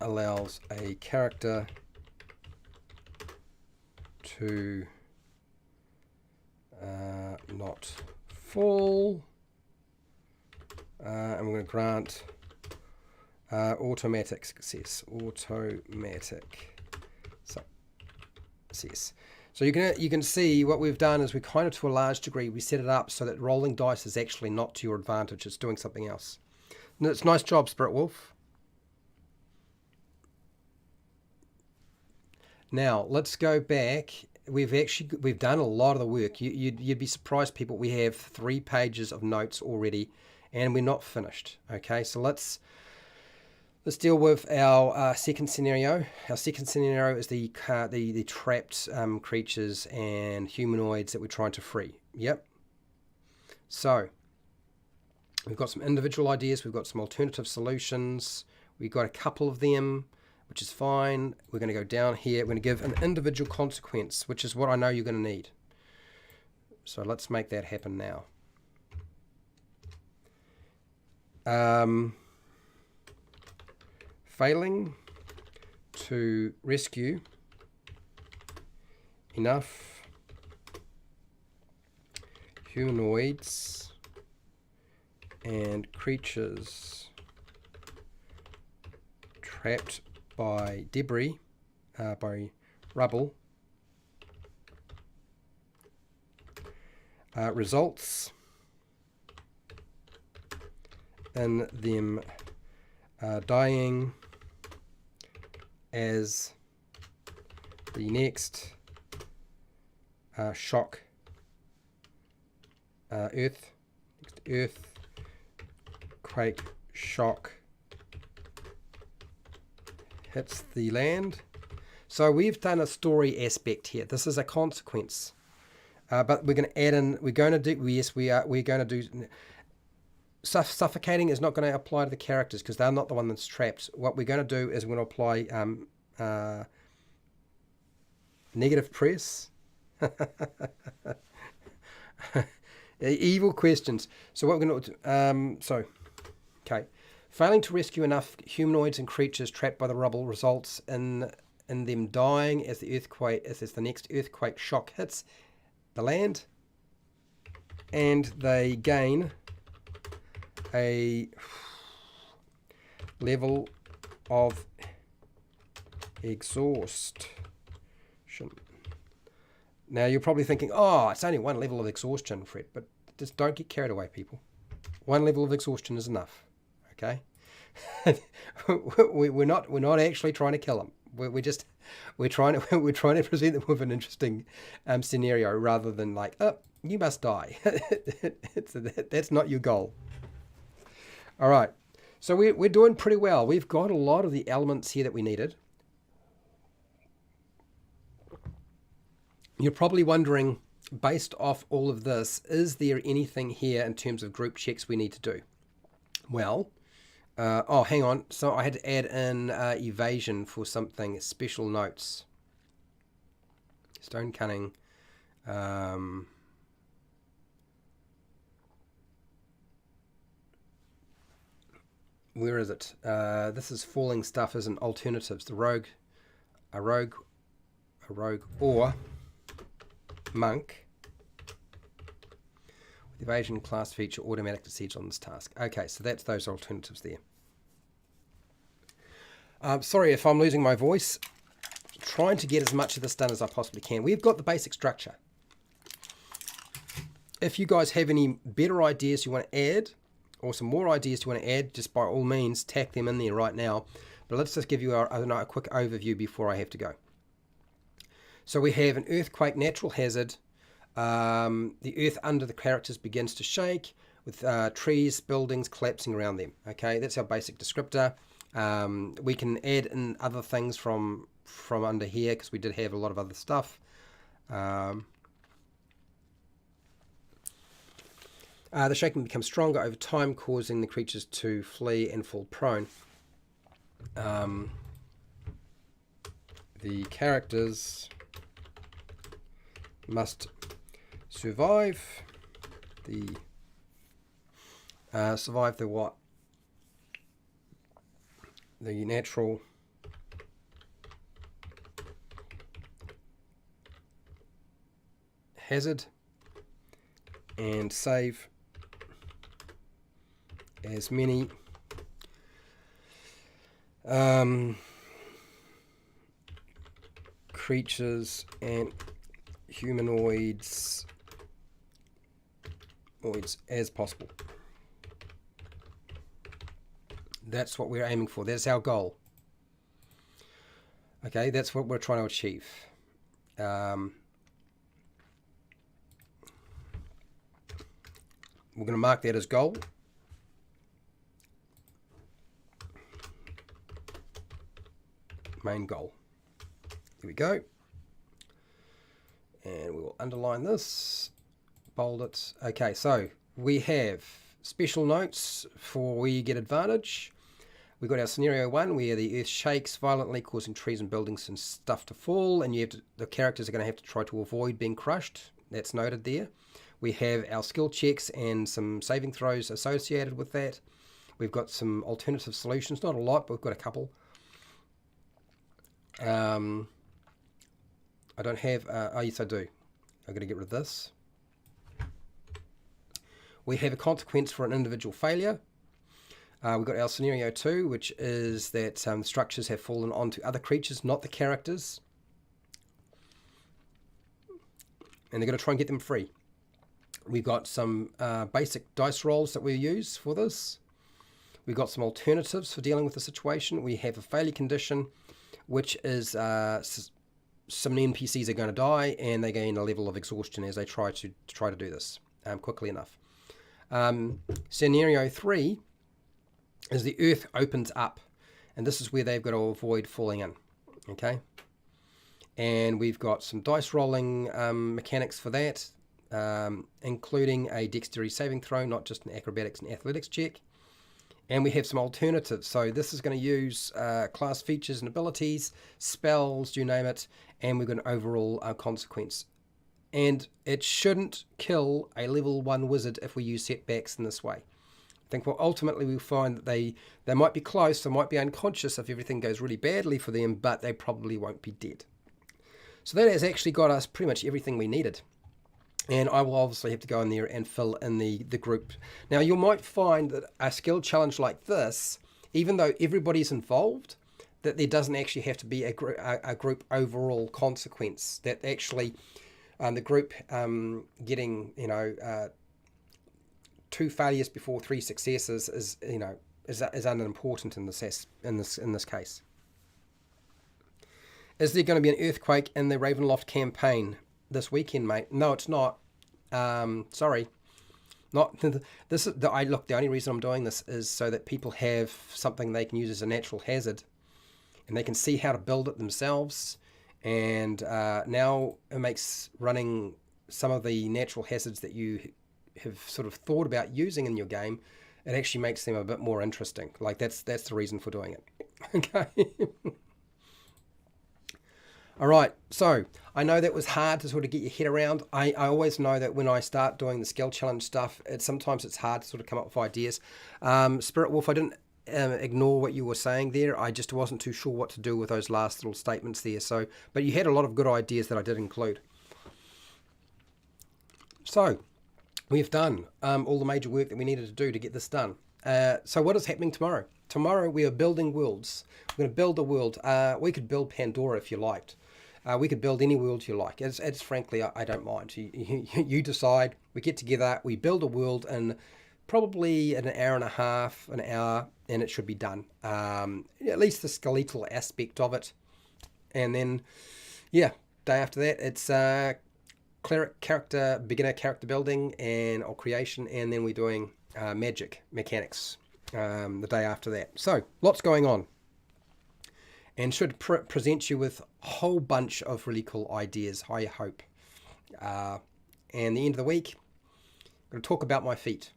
allows a character to not fall, and we're going to grant automatic success. Automatic success. So you can see what we've done is we kind of, to a large degree, we set it up so that rolling dice is actually not to your advantage. It's doing something else. And it's nice job, Spirit Wolf. Now let's go back. We've done a lot of the work. You'd be surprised, people. We have 3 pages of notes already, and we're not finished. Okay, so let's deal with our second scenario. Our second scenario is the trapped creatures and humanoids that we're trying to free. Yep. So we've got some individual ideas. We've got some alternative solutions. We've got a couple of them, which is fine. We're going to go down here. We're going to give an individual consequence, which is what I know you're going to need. So let's make that happen now. Failing to rescue enough humanoids and creatures trapped by debris, by rubble, results in them dying as the next shock earthquake shock hits the land. So we've done a story aspect here. This is a consequence, but we're going to add in. We're going to do. Yes, we are. We're going to do. Suffocating is not going to apply to the characters because they're not the one that's trapped. What we're going to do is we're going to apply negative press. Evil questions. So what we're going to do, okay, failing to rescue enough humanoids and creatures trapped by the rubble results in them dying as the next earthquake shock hits the land, and they gain a level of exhaustion. Now you're probably thinking, oh, it's only 1 level of exhaustion, Fred, but just don't get carried away, people. 1 level of exhaustion is enough. Okay, we're not actually trying to kill them. We're trying to present them with an interesting scenario rather than like, oh, you must die. That's not your goal. All right, so we're doing pretty well. We've got a lot of the elements here that we needed. You're probably wondering, based off all of this, is there anything here in terms of group checks we need to do? Well, oh, hang on. So I had to add in evasion for something, special notes. Stone cunning. Where is it? This is falling stuff as an alternatives. A rogue or monk with evasion class feature automatic to siege on this task. Okay, so that's those alternatives there. Sorry if I'm losing my voice. Trying to get as much of this done as I possibly can. We've got the basic structure. If you guys have any better ideas you want to add, or some more ideas you want to add, just by all means tack them in there right now. But let's just give you a quick overview before I have to go. So we have an earthquake natural hazard. The earth under the characters begins to shake with trees, buildings collapsing around them. Okay, that's our basic descriptor. We can add in other things from under here because we did have a lot of other stuff. The shaking becomes stronger over time, causing the creatures to flee and fall prone. The characters must survive the what? The natural hazard and save as many creatures and humanoids as possible. That's what we're aiming for. That's our goal. Okay, that's what we're trying to achieve. We're going to mark that as goal. Main goal. There we go. And we will underline this, bold it. Okay, so we have special notes for where you get advantage. We've got our scenario 1 where the earth shakes violently, causing trees and buildings and stuff to fall, and the characters are going to have to try to avoid being crushed. That's noted there. We have our skill checks and some saving throws associated with that. We've got some alternative solutions, not a lot, but we've got a couple. I don't have, oh yes I do. I'm going to get rid of this. We have a consequence for an individual failure. We've got our scenario 2, which is that structures have fallen onto other creatures, not the characters. And they're going to try and get them free. We've got some basic dice rolls that we use for this. We've got some alternatives for dealing with the situation. We have a failure condition, which is some NPCs are going to die and they gain a level of exhaustion as they try to do this quickly enough. Scenario 3 is the earth opens up, and this is where they've got to avoid falling in. Okay, and we've got some dice rolling mechanics for that, including a dexterity saving throw, not just an acrobatics and athletics check. And we have some alternatives. So this is going to use class features and abilities, spells, you name it, and we've got an overall consequence. And it shouldn't kill a level 1 wizard if we use setbacks in this way. I think well, ultimately we'll find that they might be close, they might be unconscious if everything goes really badly for them, but they probably won't be dead. So that has actually got us pretty much everything we needed. And I will obviously have to go in there and fill in the group. Now, you might find that a skill challenge like this, even though everybody's involved, that there doesn't actually have to be a group overall consequence. That actually the group getting, 2 failures before 3 successes is unimportant in this case. Is there going to be an earthquake in the Ravenloft campaign this weekend, mate? No, it's not. Sorry, not this is the only reason I'm doing this is so that people have something they can use as a natural hazard, and they can see how to build it themselves. And now it makes running some of the natural hazards that you have sort of thought about using in your game, it actually makes them a bit more interesting. Like that's the reason for doing it. Okay. All right, so I know that was hard to sort of get your head around. I always know that when I start doing the skill challenge stuff, sometimes it's hard to sort of come up with ideas. Spirit Wolf, I didn't ignore what you were saying there. I just wasn't too sure what to do with those last little statements there. So, but you had a lot of good ideas that I did include. So we've done all the major work that we needed to do to get this done. So what is happening tomorrow? Tomorrow we are building worlds. We're going to build a world. We could build Pandora if you liked. We could build any world you like. It's frankly, I don't mind. You decide. We get together. We build a world in probably an hour and a half, an hour, and it should be done. At least the skeletal aspect of it. And then, yeah, day after that, it's beginner character building or creation, and then we're doing magic mechanics the day after that. So lots going on. And should present you with a whole bunch of really cool ideas, I hope. And the end of the week, I'm going to talk about my feet.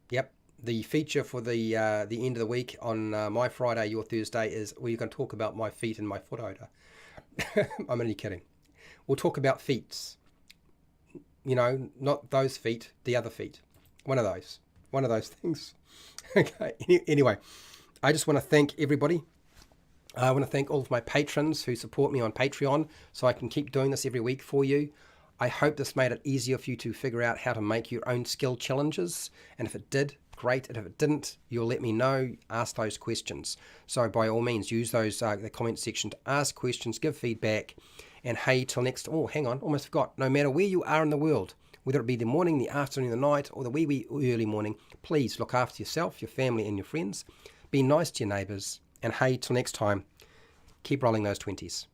Yep, the feature for the end of the week on my Friday, your Thursday, is we're going to talk about my feet and my foot odor. I'm only kidding. We'll talk about feet. Not those feet, the other feet. One of those things. Okay, anyway, I just want to thank everybody. I want to thank all of my patrons who support me on Patreon so I can keep doing this every week for you. I hope this made it easier for you to figure out how to make your own skill challenges. And if it did, great. And if it didn't, you'll let me know. Ask those questions. So by all means, use those the comment section to ask questions, give feedback. And hey, till next. Oh, hang on, almost forgot. No matter where you are in the world, whether it be the morning, the afternoon, the night, or the wee early morning, please look after yourself, your family, and your friends. Be nice to your neighbours. And hey, till next time, keep rolling those 20s.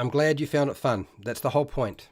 I'm glad you found it fun. That's the whole point.